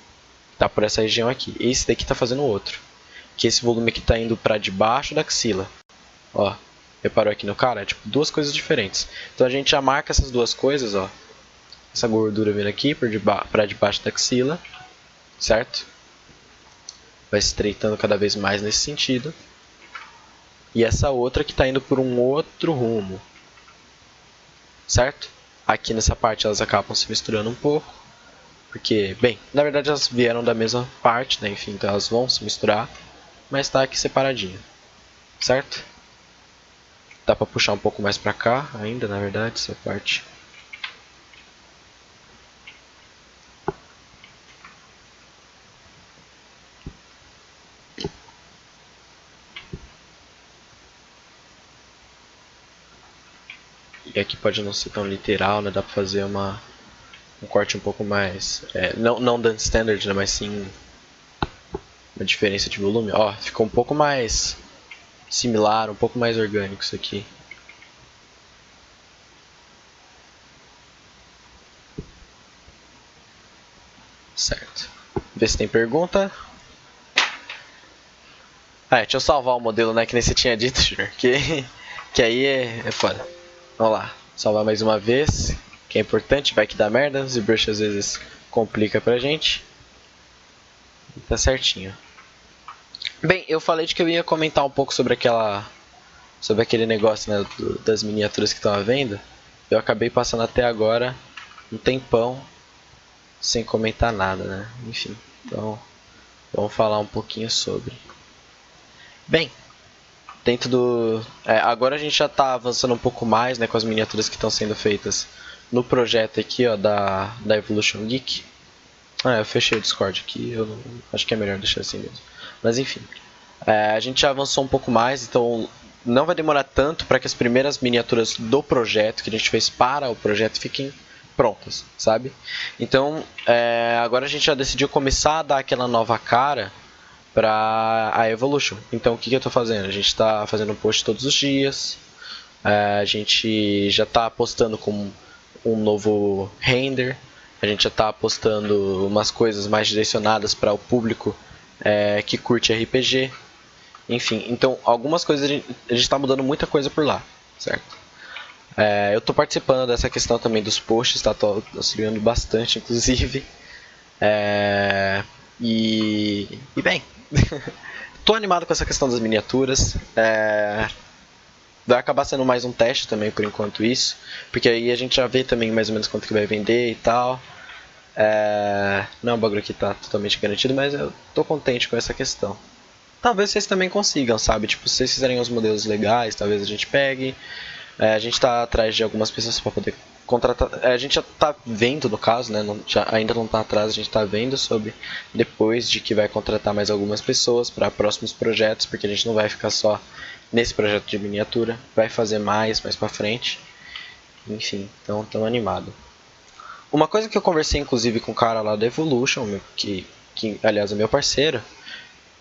Tá por essa região aqui. Esse daqui tá fazendo outro. Que esse volume aqui tá indo pra debaixo da axila. Ó. Reparou aqui no cara? É tipo duas coisas diferentes. Então a gente já marca essas duas coisas, ó. Essa gordura vindo aqui pra debaixo da axila. Certo? Vai se estreitando cada vez mais nesse sentido. E essa outra que está indo por um outro rumo. Certo? Aqui nessa parte elas acabam se misturando um pouco. Porque, bem, na verdade elas vieram da mesma parte, né? Enfim, então elas vão se misturar. Mas está aqui separadinho. Certo? Dá para puxar um pouco mais para cá ainda, na verdade, essa parte. E aqui pode não ser tão literal, né? Dá pra fazer um corte um pouco mais... não dance standard, né? Mas sim uma diferença de volume. Ó, ficou um pouco mais similar, um pouco mais orgânico isso aqui. Certo. Vê se tem pergunta. Deixa eu salvar o modelo, né? Que nem você tinha dito, Junior. Que aí é foda. Vamos lá. Salvar mais uma vez. Que é importante, vai que dá merda. O ZBrush às vezes complica pra gente. Tá certinho. Bem, eu falei de que eu ia comentar um pouco sobre aquele negócio, né, das miniaturas que estão à venda. Eu acabei passando até agora um tempão sem comentar nada, né? Enfim, então vamos falar um pouquinho sobre. Bem, dentro do... agora a gente já está avançando um pouco mais, né, com as miniaturas que estão sendo feitas no projeto aqui, ó, da Evolution Geek. Eu fechei o Discord aqui, eu não, acho que é melhor deixar assim mesmo. Mas enfim, a gente já avançou um pouco mais, então não vai demorar tanto para que as primeiras miniaturas do projeto, que a gente fez para o projeto, fiquem prontas, sabe? Então, agora a gente já decidiu começar a dar aquela nova cara para a Evolution. Então, o que eu estou fazendo? A gente está fazendo um post todos os dias, a gente já está postando com um novo render, a gente já está postando umas coisas mais direcionadas para o público que curte RPG. Enfim, então algumas coisas a gente está mudando muita coisa por lá, certo? Eu estou participando dessa questão também dos posts, está auxiliando bastante, inclusive. E bem, estou animado com essa questão das miniaturas. Vai acabar sendo mais um teste também por enquanto isso, porque aí a gente já vê também mais ou menos quanto que vai vender e tal. Não é um bagulho que está totalmente garantido, mas eu estou contente com essa questão. Talvez vocês também consigam, sabe? Tipo, se vocês fizerem os modelos legais, talvez a gente pegue. A gente está atrás de algumas pessoas para poder contratar. A gente já está vendo, no caso, né? Ainda não está atrás, a gente está vendo sobre depois de que vai contratar mais algumas pessoas para próximos projetos, porque a gente não vai ficar só nesse projeto de miniatura, vai fazer mais para frente. Enfim, então estamos animados. Uma coisa que eu conversei inclusive com o cara lá da Evolution, que aliás é meu parceiro,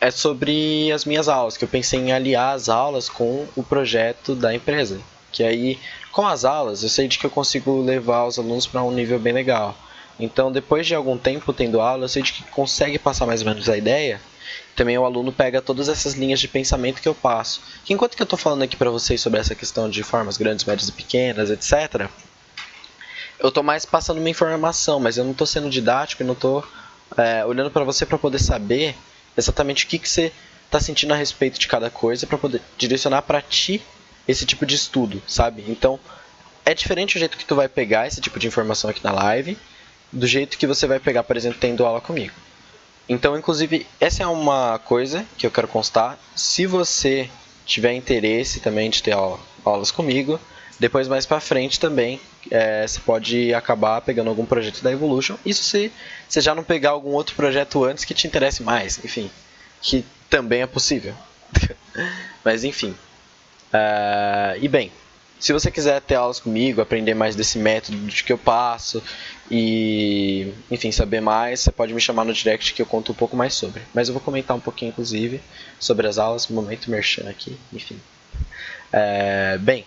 é sobre as minhas aulas, que eu pensei em aliar as aulas com o projeto da empresa. Que aí, com as aulas, eu sei de que eu consigo levar os alunos para um nível bem legal. Então, depois de algum tempo tendo aula, eu sei de que consegue passar mais ou menos a ideia. Também o aluno pega todas essas linhas de pensamento que eu passo. Que enquanto que eu estou falando aqui para vocês sobre essa questão de formas grandes, médias e pequenas, etc., eu estou mais passando uma informação, mas eu não estou sendo didático e não estou olhando para você para poder saber exatamente o que você está sentindo a respeito de cada coisa para poder direcionar para ti esse tipo de estudo, sabe? Então, é diferente o jeito que tu vai pegar esse tipo de informação aqui na live do jeito que você vai pegar, por exemplo, tendo aula comigo. Então, inclusive, essa é uma coisa que eu quero constar. Se você tiver interesse também de ter aulas comigo, depois mais pra frente também você pode acabar pegando algum projeto da Evolution. Isso se você já não pegar algum outro projeto antes que te interesse mais, enfim, que também é possível. Mas enfim. E bem, se você quiser ter aulas comigo, aprender mais desse método de que eu passo e, enfim, saber mais, você pode me chamar no direct que eu conto um pouco mais sobre. Mas eu vou comentar um pouquinho, inclusive, sobre as aulas, momento merchan aqui, enfim. Bem,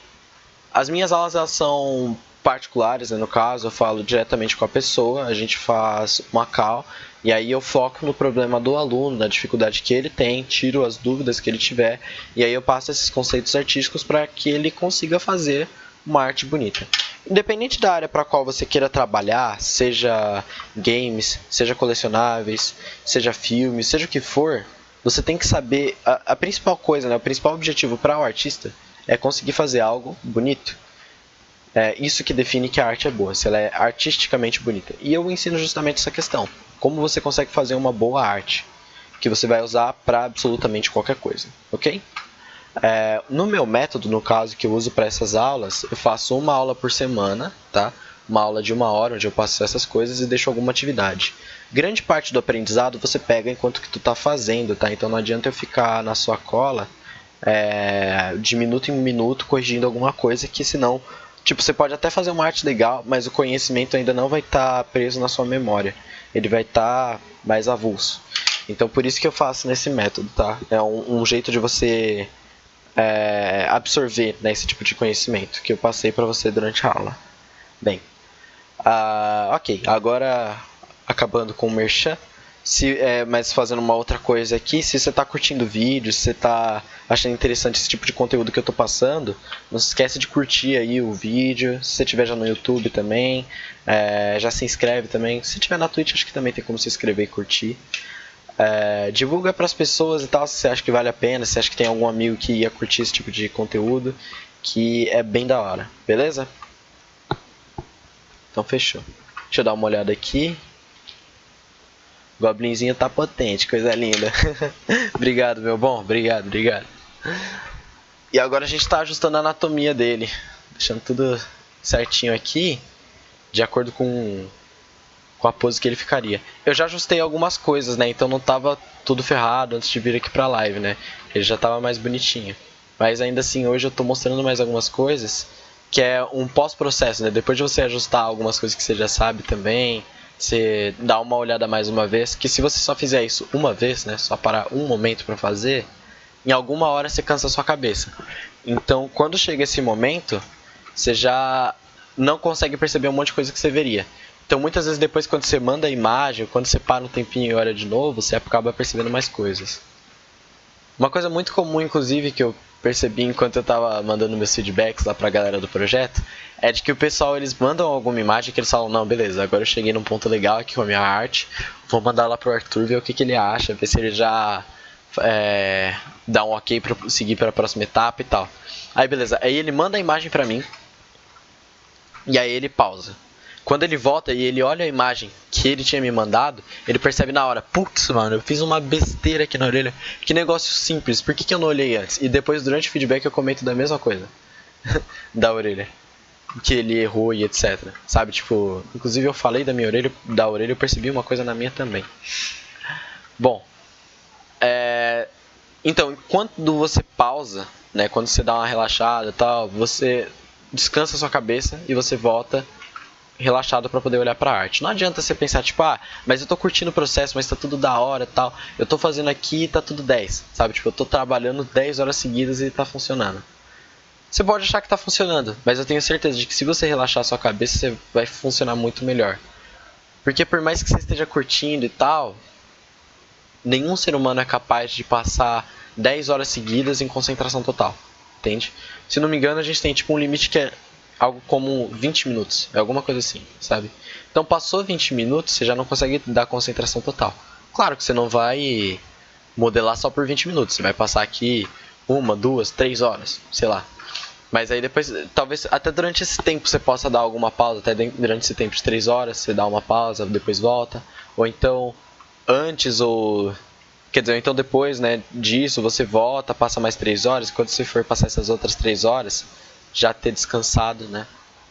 as minhas aulas elas são particulares, né? No caso, eu falo diretamente com a pessoa, a gente faz uma call e aí eu foco no problema do aluno, na dificuldade que ele tem, tiro as dúvidas que ele tiver e aí eu passo esses conceitos artísticos para que ele consiga fazer uma arte bonita. Independente da área para a qual você queira trabalhar, seja games, seja colecionáveis, seja filmes, seja o que for, você tem que saber a principal coisa, né? O principal objetivo para o artista é conseguir fazer algo bonito. É isso que define que a arte é boa, se ela é artisticamente bonita. E eu ensino justamente essa questão. Como você consegue fazer uma boa arte, que você vai usar para absolutamente qualquer coisa, ok? No meu método, no caso que eu uso para essas aulas, eu faço uma aula por semana, tá? Uma aula de 1 hora, onde eu passo essas coisas e deixo alguma atividade. Grande parte do aprendizado você pega enquanto que tu tá fazendo, tá? Então não adianta eu ficar na sua cola de minuto em minuto corrigindo alguma coisa que senão, tipo, você pode até fazer uma arte legal, mas o conhecimento ainda não vai estar preso na sua memória. Ele vai estar mais avulso. Então por isso que eu faço nesse método, tá? É um jeito de você absorver, né, esse tipo de conhecimento que eu passei para você durante a aula. Bem, ok, agora acabando com o merchan, mas fazendo uma outra coisa aqui, se você está curtindo o vídeo, se você está achando interessante esse tipo de conteúdo que eu estou passando, não se esquece de curtir aí o vídeo, se você estiver já no YouTube também, já se inscreve também, se estiver na Twitch acho que também tem como se inscrever e curtir. Divulga para as pessoas e tal, se você acha que vale a pena, se você acha que tem algum amigo que ia curtir esse tipo de conteúdo, que é bem da hora, beleza? Então fechou. Deixa eu dar uma olhada aqui. O Goblinzinho tá potente, coisa linda. Obrigado, meu bom. Obrigado. E agora a gente tá ajustando a anatomia dele. Deixando tudo certinho aqui. De acordo com a pose que ele ficaria. Eu já ajustei algumas coisas, né? Então não tava tudo ferrado antes de vir aqui pra live, né? Ele já tava mais bonitinho. Mas ainda assim, hoje eu tô mostrando mais algumas coisas. Que é um pós-processo, né? Depois de você ajustar algumas coisas que você já sabe também, você dá uma olhada mais uma vez, que se você só fizer isso uma vez, né? Só parar um momento para fazer, em alguma hora você cansa a sua cabeça. Então, quando chega esse momento, você já não consegue perceber um monte de coisa que você veria. Então, muitas vezes depois, quando você manda a imagem, quando você para um tempinho e olha de novo, você acaba percebendo mais coisas. Uma coisa muito comum, inclusive, que eu percebi enquanto eu tava mandando meus feedbacks lá pra galera do projeto, é de que o pessoal, eles mandam alguma imagem que eles falam, não, beleza, agora eu cheguei num ponto legal aqui com a minha arte, vou mandar lá pro Arthur ver o que ele acha, ver se ele já dá um ok pra seguir pra próxima etapa e tal. Aí beleza, aí ele manda a imagem pra mim, e aí ele pausa. Quando ele volta e ele olha a imagem que ele tinha me mandado, ele percebe na hora, putz, mano, eu fiz uma besteira aqui na orelha. Que negócio simples, por que eu não olhei antes? E depois, durante o feedback, eu comento da mesma coisa. Da orelha. Que ele errou e etc. Sabe, tipo, inclusive eu falei da minha orelha, da orelha, eu percebi uma coisa na minha também. Bom, então, quando você pausa, né, quando você dá uma relaxada e tal, você descansa a sua cabeça e você volta relaxado para poder olhar para a arte. Não adianta você pensar tipo, mas eu tô curtindo o processo, mas tá tudo da hora, tal. Eu tô fazendo aqui e tá tudo 10, sabe? Tipo, eu tô trabalhando 10 horas seguidas e tá funcionando. Você pode achar que tá funcionando, mas eu tenho certeza de que se você relaxar a sua cabeça, você vai funcionar muito melhor. Porque por mais que você esteja curtindo e tal, nenhum ser humano é capaz de passar 10 horas seguidas em concentração total, entende? Se não me engano, a gente tem tipo um limite que é algo como 20 minutos, é alguma coisa assim, sabe? Então passou 20 minutos, você já não consegue dar concentração total. Claro que você não vai modelar só por 20 minutos, você vai passar aqui 1, 2, 3 horas, sei lá. Mas aí depois, talvez até durante esse tempo você possa dar alguma pausa, até durante esse tempo de 3 horas, você dá uma pausa, depois volta. Ou então, antes ou... Quer dizer, então depois, né, disso, você volta, passa mais 3 horas, e quando você for passar essas outras 3 horas, já ter descansado, né?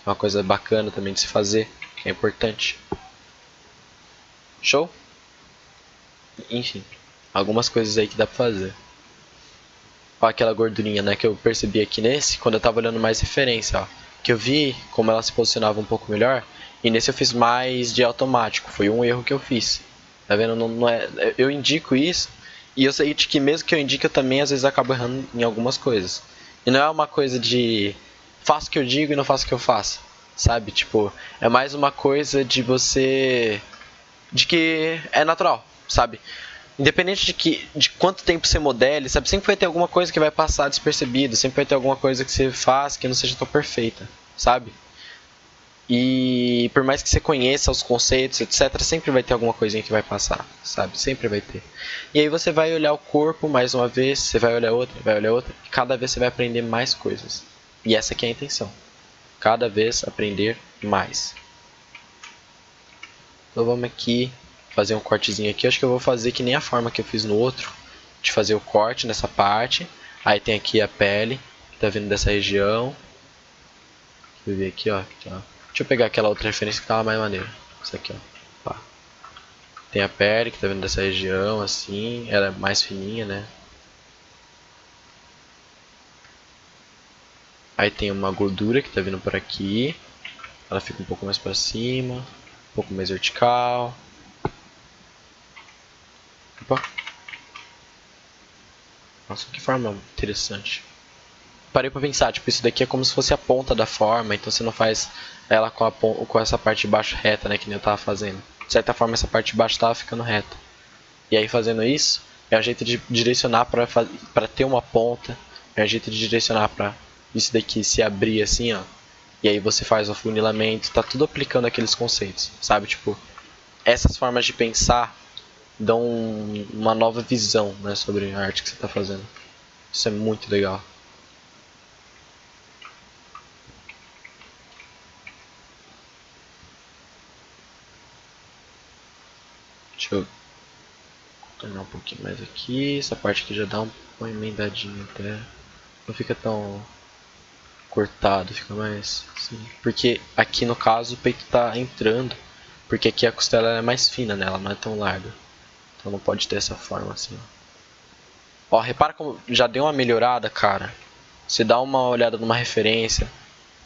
É uma coisa bacana também de se fazer, que é importante. Show? Enfim, algumas coisas aí que dá pra fazer. Ó, aquela gordurinha, né, que eu percebi aqui nesse, quando eu tava olhando mais referência, ó. Que eu vi como ela se posicionava um pouco melhor, e nesse eu fiz mais de automático, foi um erro que eu fiz. Tá vendo? Não é, eu indico isso, e eu sei que mesmo que eu indique, eu também às vezes acabo errando em algumas coisas. E não é uma coisa de faço o que eu digo e não faço o que eu faço, sabe? Tipo, é mais uma coisa de você... de que é natural, sabe? Independente de quanto tempo você modele, sabe? Sempre vai ter alguma coisa que vai passar despercebido, sempre vai ter alguma coisa que você faz que não seja tão perfeita, sabe? E por mais que você conheça os conceitos, etc, sempre vai ter alguma coisinha que vai passar, sabe? Sempre vai ter. E aí você vai olhar o corpo mais uma vez, você vai olhar outra, e cada vez você vai aprender mais coisas. E essa aqui é a intenção. Cada vez aprender mais. Então vamos aqui fazer um cortezinho aqui. Acho que eu vou fazer que nem a forma que eu fiz no outro, de fazer o corte nessa parte. Aí tem aqui a pele, que tá vindo dessa região. Deixa eu ver aqui, ó. Deixa eu pegar aquela outra referência que tava mais maneira. Isso aqui, ó. Pá. Tem a pele, que tá vindo dessa região, assim. Ela é mais fininha, né? Aí tem uma gordura que tá vindo por aqui. Ela fica um pouco mais pra cima. Um pouco mais vertical. Opa. Nossa, que forma interessante. Parei pra pensar, tipo, isso daqui é como se fosse a ponta da forma, então você não faz ela com essa parte de baixo reta, né, que nem eu tava fazendo. De certa forma, essa parte de baixo tava ficando reta. E aí, fazendo isso, é um jeito de direcionar pra ter uma ponta, é um jeito de direcionar pra isso daqui se abrir assim, ó. E aí você faz o funilamento, tá tudo aplicando aqueles conceitos, sabe? Tipo, essas formas de pensar dão uma nova visão, né, sobre a arte que você tá fazendo. Isso é muito legal. Deixa eu tornar um pouquinho mais aqui. Essa parte aqui já dá uma emendadinha até. Não fica tão cortado, fica mais assim. Porque aqui no caso o peito tá entrando. Porque aqui a costela é mais fina, né? Ela não é tão larga. Então não pode ter essa forma assim. Ó, repara como já deu uma melhorada, cara. Você dá uma olhada numa referência,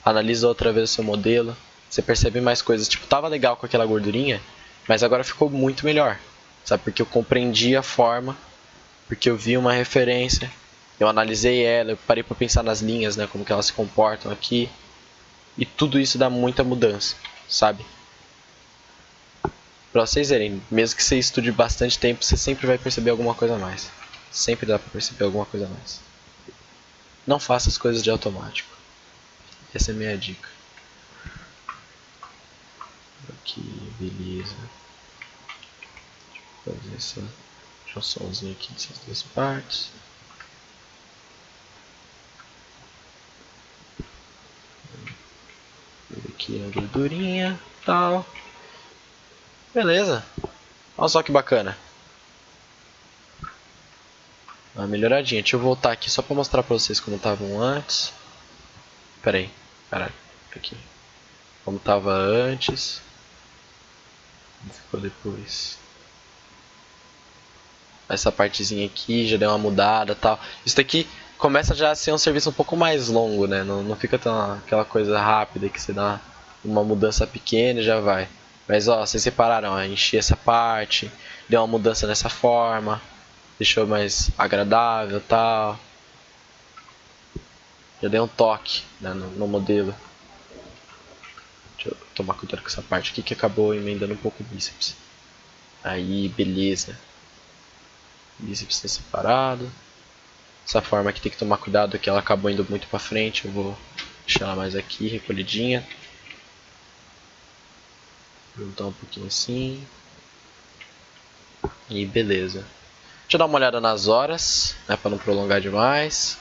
analisa outra vez o seu modelo. Você percebe mais coisas. Tipo, tava legal com aquela gordurinha, mas agora ficou muito melhor. Sabe? Porque eu compreendi a forma, porque eu vi uma referência, eu analisei ela, eu parei para pensar nas linhas, né, como que elas se comportam aqui, e tudo isso dá muita mudança, sabe? Para vocês verem, mesmo que você estude bastante tempo, você sempre vai perceber alguma coisa a mais. Sempre dá para perceber alguma coisa a mais. Não faça as coisas de automático. Essa é a minha dica. Aqui, beleza. Deixa eu fazer essa junçãozinha aqui dessas duas partes. Aqui a gordurinha, tal. Beleza. Olha só que bacana. Uma melhoradinha. Deixa eu voltar aqui só pra mostrar pra vocês como estavam antes. Pera aí. Caralho. Aqui. Como tava antes. Como ficou depois. Essa partezinha aqui já deu uma mudada, tal. Isso daqui começa já a ser um serviço um pouco mais longo, né? Não fica tão aquela coisa rápida que você dá uma mudança pequena e já vai. Mas ó, vocês separaram, ó, enchi essa parte, deu uma mudança nessa forma, deixou mais agradável e tal. Já dei um toque, né, no modelo. Deixa eu tomar cuidado com essa parte aqui que acabou emendando um pouco o bíceps. Aí, beleza. O bíceps está separado. Essa forma aqui tem que tomar cuidado que ela acabou indo muito pra frente. Eu vou deixar ela mais aqui, recolhidinha. Juntar um pouquinho assim. E beleza. Deixa eu dar uma olhada nas horas, né, para não prolongar demais.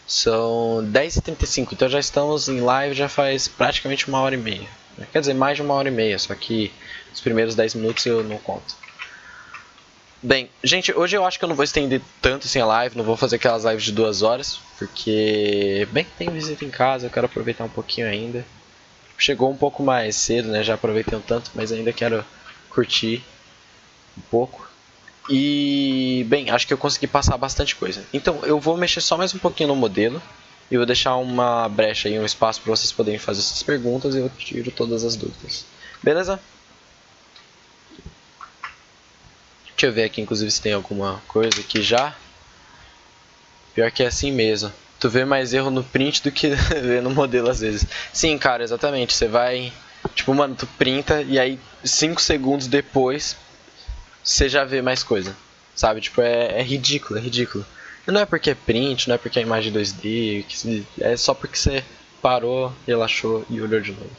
São 10h35, então já estamos em live já faz praticamente 1h30. Quer dizer, mais de 1h30, só que os primeiros 10 minutos eu não conto. Bem, gente, hoje eu acho que eu não vou estender tanto assim a live, não vou fazer aquelas lives de 2 horas, porque, bem, tem visita em casa, eu quero aproveitar um pouquinho ainda. Chegou um pouco mais cedo, né, já aproveitei um tanto, mas ainda quero curtir um pouco. E, bem, acho que eu consegui passar bastante coisa. Então, eu vou mexer só mais um pouquinho no modelo. E vou deixar uma brecha aí, um espaço para vocês poderem fazer essas perguntas e eu tiro todas as dúvidas. Beleza? Deixa eu ver aqui, inclusive, se tem alguma coisa aqui já. Pior que é assim mesmo. Tu vê mais erro no print do que vê no modelo às vezes. Sim, cara, exatamente. Você vai... Tipo, mano, tu printa e aí 5 segundos depois você já vê mais coisa. Sabe? Tipo, é ridículo, é ridículo. E não é porque é print, não é porque é imagem 2D, é só porque você parou, relaxou e olhou de novo.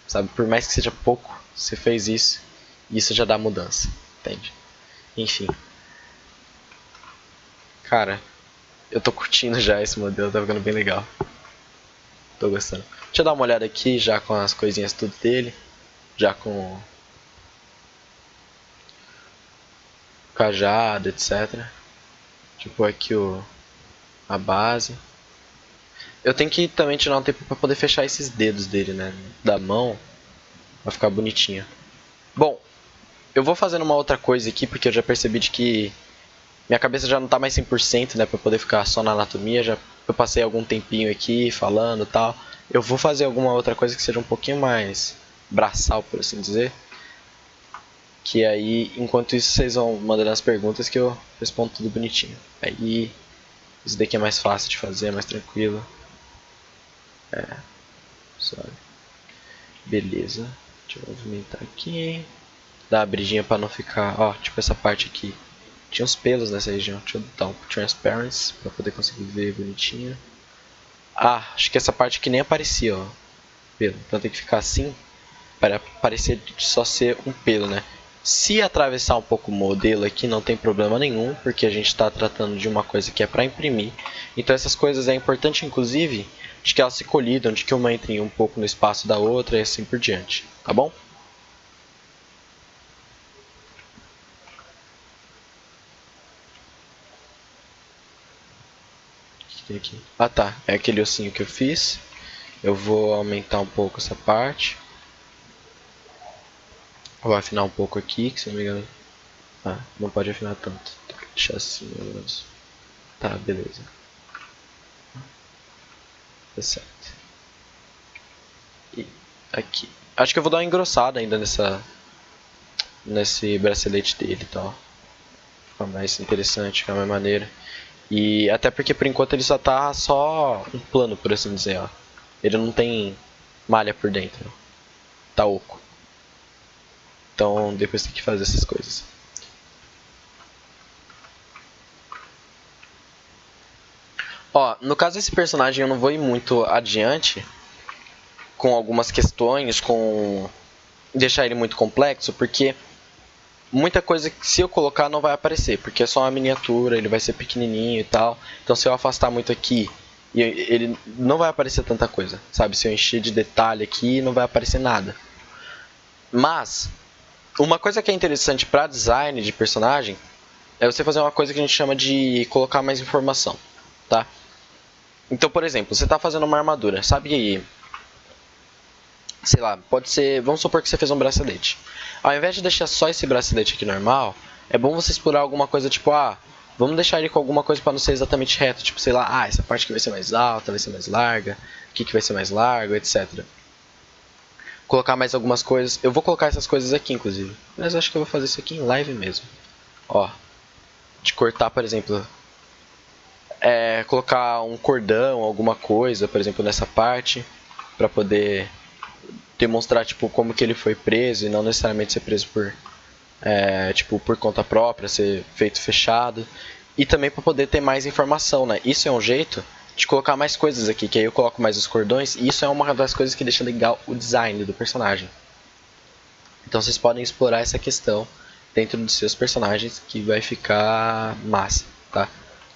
Sabe? Por mais que seja pouco, você fez isso e isso já dá mudança. Entende? Enfim. Cara, eu tô curtindo já esse modelo, tá ficando bem legal. Tô gostando. Deixa eu dar uma olhada aqui já com as coisinhas tudo dele. Já com cajado, etc. Tipo aqui a base. Eu tenho que também tirar um tempo pra poder fechar esses dedos dele, né? Da mão. Vai ficar bonitinho. Bom, eu vou fazendo uma outra coisa aqui, porque eu já percebi de que minha cabeça já não tá mais 100%, né? Pra poder ficar só na anatomia. Eu passei algum tempinho aqui falando e tal. Eu vou fazer alguma outra coisa que seja um pouquinho mais braçal, por assim dizer. Que aí, enquanto isso, vocês vão mandando as perguntas que eu respondo tudo bonitinho. Aí, isso daqui é mais fácil de fazer, é mais tranquilo. Sabe? Beleza. Deixa eu movimentar aqui. Dar a abridinha pra não ficar... Ó, tipo essa parte aqui. Tinha uns pelos nessa região. Deixa eu dar um transparency pra poder conseguir ver bonitinho. Ah, acho que essa parte aqui nem aparecia, ó. Pelo. Então tem que ficar assim para parecer só ser um pelo, né? Se atravessar um pouco o modelo aqui não tem problema nenhum, porque a gente está tratando de uma coisa que é para imprimir. Então essas coisas é importante, inclusive, de que elas se colidam, de que uma entre um pouco no espaço da outra e assim por diante, tá bom? O que tem aqui? Ah tá, é aquele ossinho que eu fiz. Eu vou aumentar um pouco essa parte. Vou afinar um pouco aqui, que se não me engano... Ah, não pode afinar tanto. Tem que deixar assim, mais ou menos. Tá, beleza. Tá certo. E aqui. Acho que eu vou dar uma engrossada ainda nesse bracelete dele e tal. Ficar mais interessante, ficar mais maneiro. E até porque por enquanto ele só um plano, por assim dizer, ó. Ele não tem malha por dentro. Tá oco. Então depois tem que fazer essas coisas. Ó, no caso desse personagem eu não vou ir muito adiante com algumas questões, com deixar ele muito complexo, porque muita coisa que se eu colocar não vai aparecer, porque é só uma miniatura, ele vai ser pequenininho e tal. Então se eu afastar muito aqui, ele não vai aparecer tanta coisa, sabe? Se eu encher de detalhe aqui, não vai aparecer nada. Mas uma coisa que é interessante para design de personagem é você fazer uma coisa que a gente chama de colocar mais informação, tá? Então, por exemplo, você está fazendo uma armadura, sabe? Sei lá, pode ser... Vamos supor que você fez um bracelete. Ao invés de deixar só esse bracelete aqui normal, é bom você explorar alguma coisa tipo, vamos deixar ele com alguma coisa para não ser exatamente reto. Tipo, sei lá, essa parte aqui vai ser mais alta, vai ser mais larga, aqui que vai ser mais largo, etc. colocar mais algumas coisas. Eu vou colocar essas coisas aqui, inclusive. Mas acho que eu vou fazer isso aqui em live mesmo. Ó, de cortar, por exemplo, colocar um cordão, alguma coisa, por exemplo, nessa parte, para poder demonstrar tipo como que ele foi preso e não necessariamente ser preso por tipo por conta própria, ser feito fechado, e também para poder ter mais informação, né? Isso é um jeito de colocar mais coisas aqui, que aí eu coloco mais os cordões, e isso é uma das coisas que deixa legal o design do personagem. Então vocês podem explorar essa questão dentro dos seus personagens, que vai ficar massa, tá?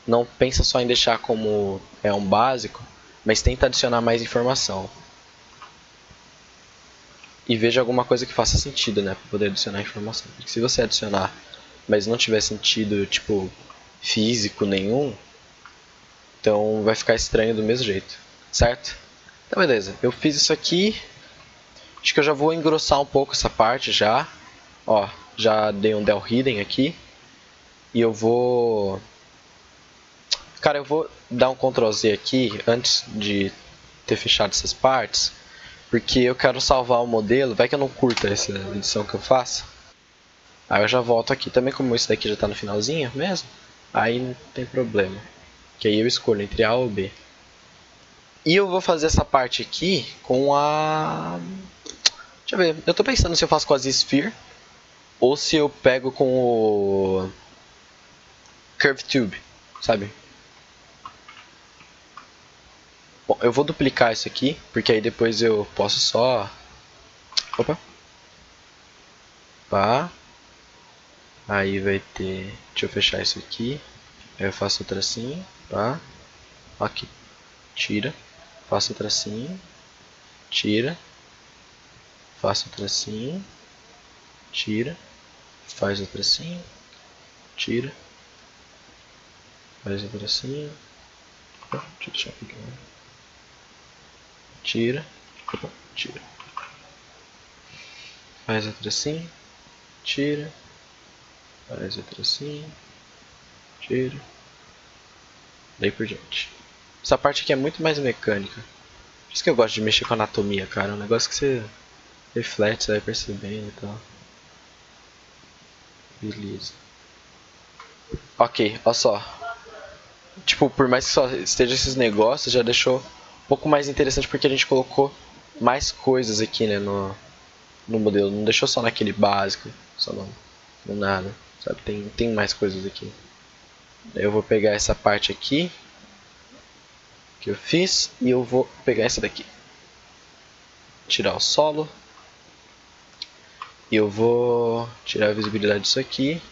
Não pensa só em deixar como um básico, mas tenta adicionar mais informação. E veja alguma coisa que faça sentido, né, para poder adicionar informação. Porque se você adicionar, mas não tiver sentido, tipo, físico nenhum, então vai ficar estranho do mesmo jeito, certo? Então beleza, eu fiz isso aqui. Acho que eu já vou engrossar um pouco essa parte já. Ó, já dei um del hidden aqui. E eu vou... Cara, eu vou dar um Ctrl Z aqui antes de ter fechado essas partes, porque eu quero salvar o modelo. Vai que eu não curta essa edição que eu faço. Aí eu já volto aqui. Também como isso daqui já está no finalzinho mesmo, aí não tem problema. Que aí eu escolho entre A ou B. E eu vou fazer essa parte aqui com a... Deixa eu ver. Eu tô pensando se eu faço com a Z-Sphere ou se eu pego com o Curve Tube, sabe? Bom, eu vou duplicar isso aqui, porque aí depois eu posso só... Opa! Pá. Aí vai ter... Deixa eu fechar isso aqui. Aí eu faço o tracinho. Pá. Aqui. Tira. Faço o tracinho. Tira. Faço o tracinho. Tira. Faz o tracinho. Tira. Faz o tracinho. Opa, deixa eu deixar aqui. Tira. Opa, tira. Faz o tracinho. Tira. Faz o tracinho. Tira. Daí por diante. Essa parte aqui é muito mais mecânica. Por isso que eu gosto de mexer com anatomia, cara. É um negócio que você reflete, você vai percebendo e tal. Beleza. Ok, olha só. Tipo, por mais que só esteja esses negócios, já deixou um pouco mais interessante porque a gente colocou mais coisas aqui, né, no modelo. Não deixou só naquele básico, só no nada, sabe? Tem mais coisas aqui. Eu vou pegar essa parte aqui que eu fiz e eu vou pegar essa daqui. Tirar o solo. E eu vou tirar a visibilidade disso aqui.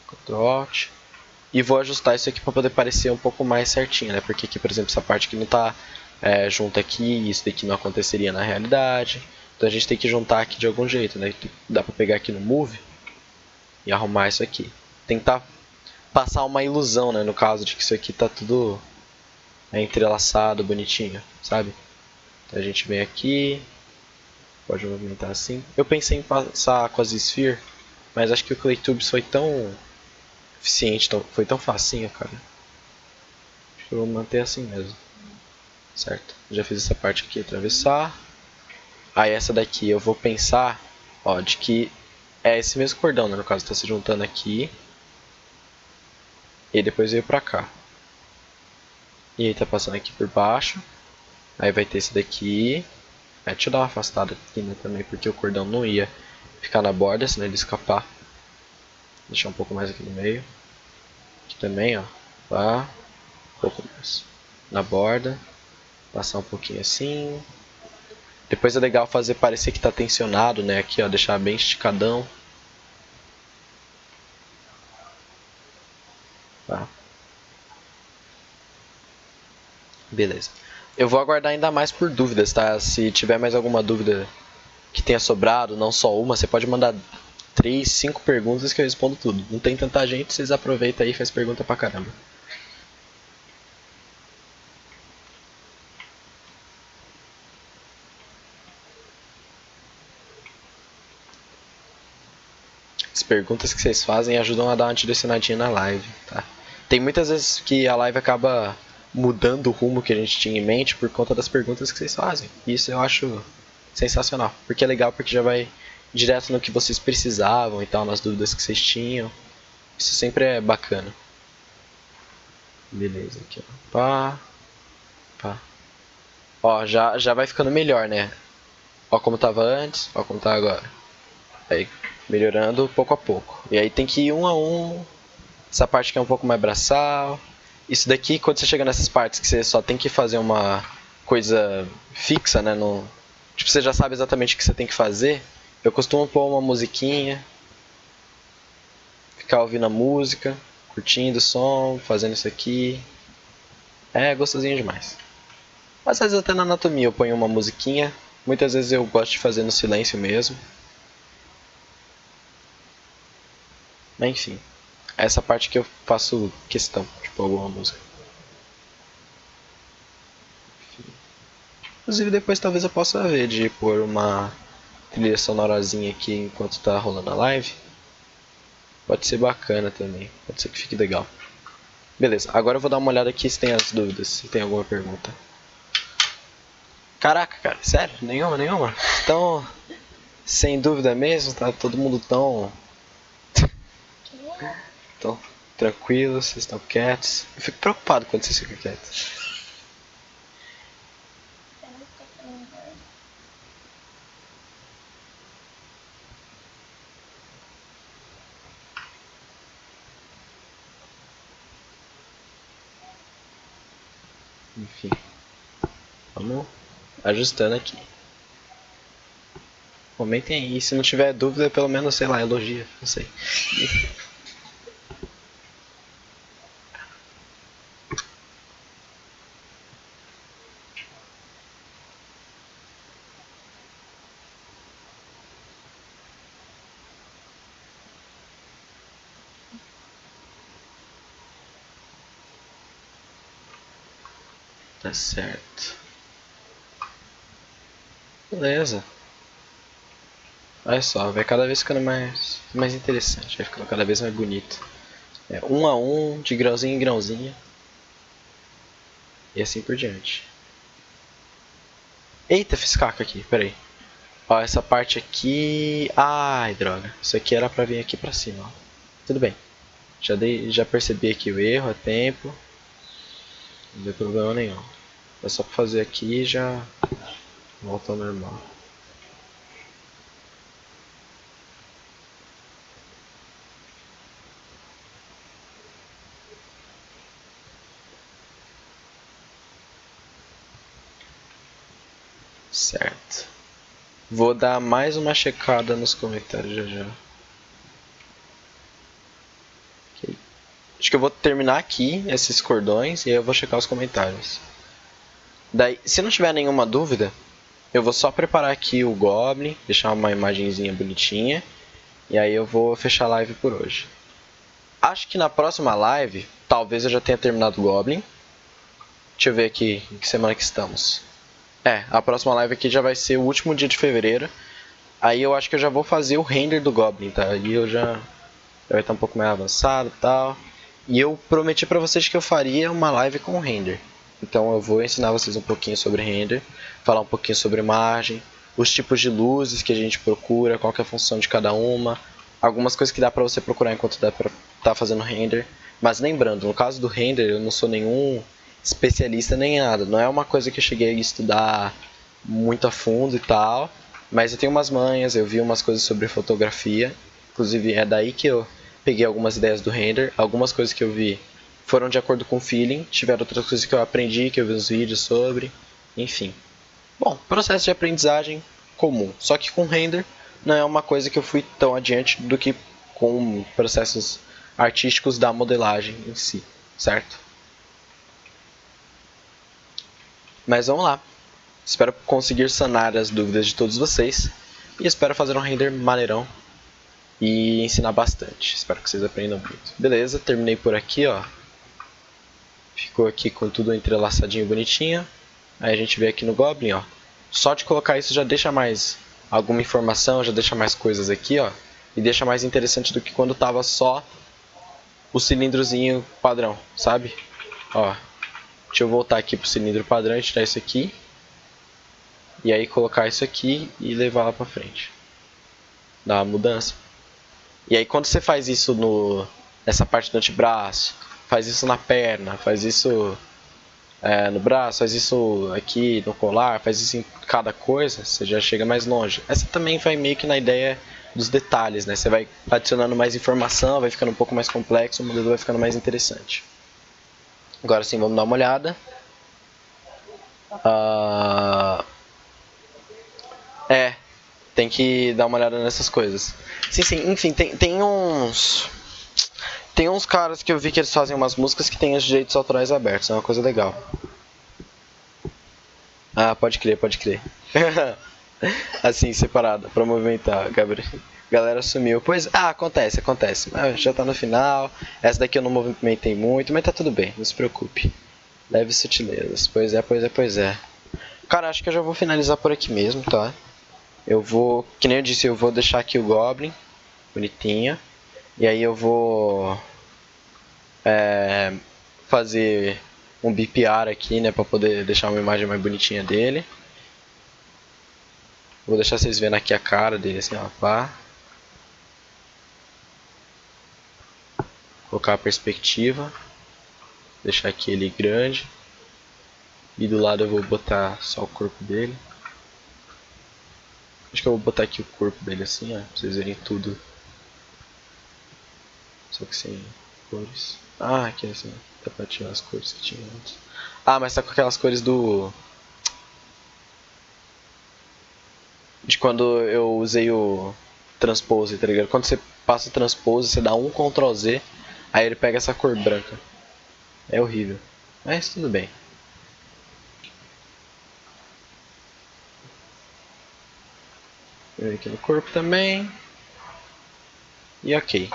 Ctrl Alt. E vou ajustar isso aqui para poder parecer um pouco mais certinho, né? Porque aqui, por exemplo, essa parte aqui não está junto aqui, isso daqui não aconteceria na realidade. Então a gente tem que juntar aqui de algum jeito, né? Dá para pegar aqui no Move e arrumar isso aqui. Tentar passar uma ilusão, né? No caso de que isso aqui está tudo entrelaçado, bonitinho, sabe? Então a gente vem aqui, pode movimentar assim. Eu pensei em passar com as Sphere, mas acho que o Claytubes foi tão eficiente, foi tão facinho, cara. Acho que eu vou manter assim mesmo. Certo? Já fiz essa parte aqui, atravessar. Aí essa daqui eu vou pensar, ó, de que é esse mesmo cordão, né? No caso, está se juntando aqui. E depois veio pra cá. E aí tá passando aqui por baixo. Aí vai ter esse daqui. Deixa eu dar uma afastada aqui, né, também, porque o cordão não ia ficar na borda, senão ele escapar. Deixar um pouco mais aqui no meio. Aqui também, ó. Pá. Um pouco mais na borda. Passar um pouquinho assim. Depois é legal fazer parecer que está tensionado, né? Aqui, ó, deixar bem esticadão. Tá. Beleza. Eu vou aguardar ainda mais por dúvidas, tá? Se tiver mais alguma dúvida que tenha sobrado, não só uma, você pode mandar 3, 5 perguntas que eu respondo tudo. Não tem tanta gente, vocês aproveitam aí e faz pergunta pra caramba. As perguntas que vocês fazem ajudam a dar uma direcionadinha na live, tá? Tem muitas vezes que a live acaba mudando o rumo que a gente tinha em mente por conta das perguntas que vocês fazem. Isso eu acho sensacional. Porque é legal, porque já vai direto no que vocês precisavam e tal, nas dúvidas que vocês tinham. Isso sempre é bacana. Beleza, aqui ó. Pá, pá. Ó, já vai ficando melhor, né? Ó como tava antes, ó como tá agora. Aí, melhorando pouco a pouco. E aí tem que ir um a um. Essa parte que é um pouco mais braçal. Isso daqui, quando você chega nessas partes que você só tem que fazer uma coisa fixa, né? No, tipo, você já sabe exatamente o que você tem que fazer. Eu costumo pôr uma musiquinha. Ficar ouvindo a música, curtindo o som, fazendo isso aqui. É gostosinho demais. Mas às vezes até na anatomia eu ponho uma musiquinha. Muitas vezes eu gosto de fazer no silêncio mesmo. Mas enfim, essa parte que eu faço questão de pôr alguma música. Inclusive depois talvez eu possa ver de pôr uma trilha sonorazinha aqui enquanto tá rolando a live. Pode ser bacana também, pode ser que fique legal. Beleza, agora eu vou dar uma olhada aqui se tem as dúvidas, se tem alguma pergunta. Caraca, cara, sério? Nenhuma? Então, sem dúvida mesmo, tá todo mundo tão tranquilos, vocês estão quietos. Eu fico preocupado quando vocês ficam quietos. Enfim, vamos ajustando aqui. Comentem aí, se não tiver dúvida, pelo menos, sei lá, elogia, não sei. Tá certo. Beleza. Olha só, vai cada vez ficando mais interessante, vai ficando cada vez mais bonito. É, um a um, de grãozinho em grãozinho. E assim por diante. Eita, fiz caca aqui, peraí. Ó, essa parte aqui... Ai, droga. Isso aqui era pra vir aqui pra cima, ó. Tudo bem. Já percebi aqui o erro a tempo. Não deu problema nenhum. É só pra fazer aqui e já volta ao normal. Certo. Vou dar mais uma checada nos comentários já. Okay. Acho que eu vou terminar aqui esses cordões e aí eu vou checar os comentários. Daí, se não tiver nenhuma dúvida, eu vou só preparar aqui o Goblin, deixar uma imagenzinha bonitinha. E aí eu vou fechar a live por hoje. Acho que na próxima live, talvez eu já tenha terminado o Goblin. Deixa eu ver aqui em que semana que estamos. A próxima live aqui já vai ser o último dia de fevereiro. Aí eu acho que eu já vou fazer o render do Goblin, tá? Aí eu já vai estar um pouco mais avançado e tal. E eu prometi pra vocês que eu faria uma live com render. Então eu vou ensinar vocês um pouquinho sobre render, falar um pouquinho sobre imagem, os tipos de luzes que a gente procura, qual que é a função de cada uma, algumas coisas que dá pra você procurar enquanto dá pra tá fazendo render. Mas lembrando, no caso do render, eu não sou nenhum especialista nem nada. Não é uma coisa que eu cheguei a estudar muito a fundo e tal. Mas eu tenho umas manhas, eu vi umas coisas sobre fotografia. Inclusive é daí que eu peguei algumas ideias do render. Algumas coisas que eu vi foram de acordo com o feeling. Tiveram outras coisas que eu aprendi, que eu vi uns vídeos sobre. Enfim. Bom, processo de aprendizagem comum. Só que com render não é uma coisa que eu fui tão adiante do que com processos artísticos da modelagem em si, certo? Mas vamos lá. Espero conseguir sanar as dúvidas de todos vocês. E espero fazer um render maneirão e ensinar bastante. Espero que vocês aprendam muito. Beleza, terminei por aqui, ó. Ficou aqui com tudo entrelaçadinho, bonitinho. Aí a gente vê aqui no Goblin, ó. Só de colocar isso já deixa mais alguma informação, já deixa mais coisas aqui, ó. E deixa mais interessante do que quando tava só o cilindrozinho padrão, sabe? Ó, deixa eu voltar aqui pro cilindro padrão e tirar isso aqui. E aí colocar isso aqui e levar lá pra frente. Dar uma mudança. E aí quando você faz isso nessa parte do antebraço, faz isso na perna, faz isso no braço, faz isso aqui no colar, faz isso em cada coisa, você já chega mais longe. Essa também vai meio que na ideia dos detalhes, né? Você vai adicionando mais informação, vai ficando um pouco mais complexo, o modelo vai ficando mais interessante. Agora sim, vamos dar uma olhada. Tem que dar uma olhada nessas coisas. Sim, enfim, tem uns... Tem uns caras que eu vi que eles fazem umas músicas que tem os direitos autorais abertos, é uma coisa legal. Ah, pode crer. Assim, separado, pra movimentar, Gabriel. Galera sumiu. Pois, acontece. Mas já tá no final. Essa daqui eu não movimentei muito, mas tá tudo bem, não se preocupe. Leves sutilezas. Pois é. Cara, acho que eu já vou finalizar por aqui mesmo, tá? Eu vou, que nem eu disse, eu vou deixar aqui o Goblin, bonitinho. E aí eu vou fazer um BPR aqui, né, pra poder deixar uma imagem mais bonitinha dele. Vou deixar vocês vendo aqui a cara dele, assim, ó, pá. Colocar a perspectiva. Deixar aqui ele grande. E do lado eu vou botar só o corpo dele. Acho que eu vou botar aqui o corpo dele assim, ó, pra vocês verem tudo. Só que sem cores. Aqui assim, dá pra tirar as cores que tinha antes. Mas tá com aquelas cores de quando eu usei o transpose, tá ligado? Quando você passa o transpose, você dá um Ctrl Z, aí ele pega essa cor branca. É horrível, mas tudo bem. Aqui no corpo também. E ok.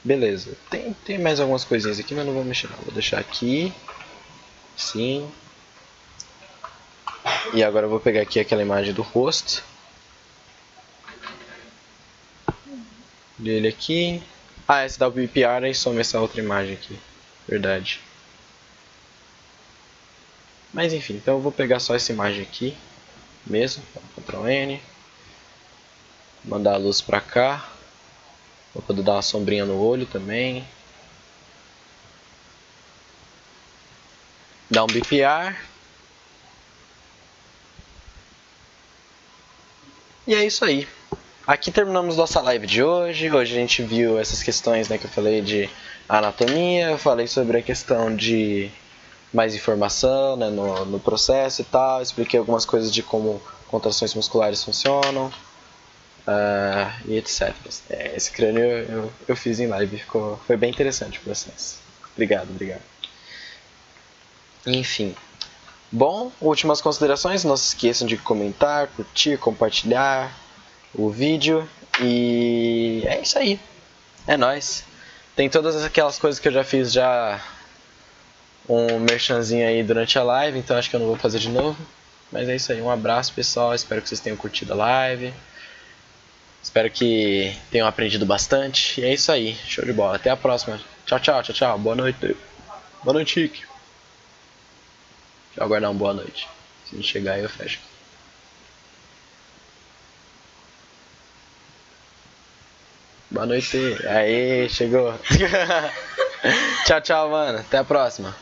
Beleza. Tem mais algumas coisinhas aqui, mas não vou mexer não. Vou deixar aqui. Sim. E agora eu vou pegar aqui aquela imagem do rosto dele aqui. Esse dá o BPR e some essa outra imagem aqui. Verdade. Mas enfim, então eu vou pegar só essa imagem aqui mesmo. Ctrl N. Mandar a luz pra cá. Vou poder dar uma sombrinha no olho também. Dar um BPR. E é isso aí. Aqui terminamos nossa live de hoje. Hoje a gente viu essas questões, né, que eu falei de anatomia. Eu falei sobre a questão de mais informação, né, no processo e tal. Expliquei algumas coisas de como contrações musculares funcionam. E etc. Esse crânio eu fiz em live. Foi bem interessante o processo. Obrigado. Enfim. Bom, últimas considerações. Não se esqueçam de comentar, curtir, compartilhar o vídeo. E é isso aí. É nóis. Tem todas aquelas coisas que eu já fiz um merchanzinho aí durante a live, então acho que eu não vou fazer de novo. Mas é isso aí. Um abraço, pessoal. Espero que vocês tenham curtido a live. Espero que tenham aprendido bastante. E é isso aí. Show de bola. Até a próxima. Tchau. Boa noite. Boa noite, Rick. Deixa eu aguardar uma boa noite. Se não chegar aí eu fecho. Boa noite. Aê, chegou. Tchau, mano. Até a próxima.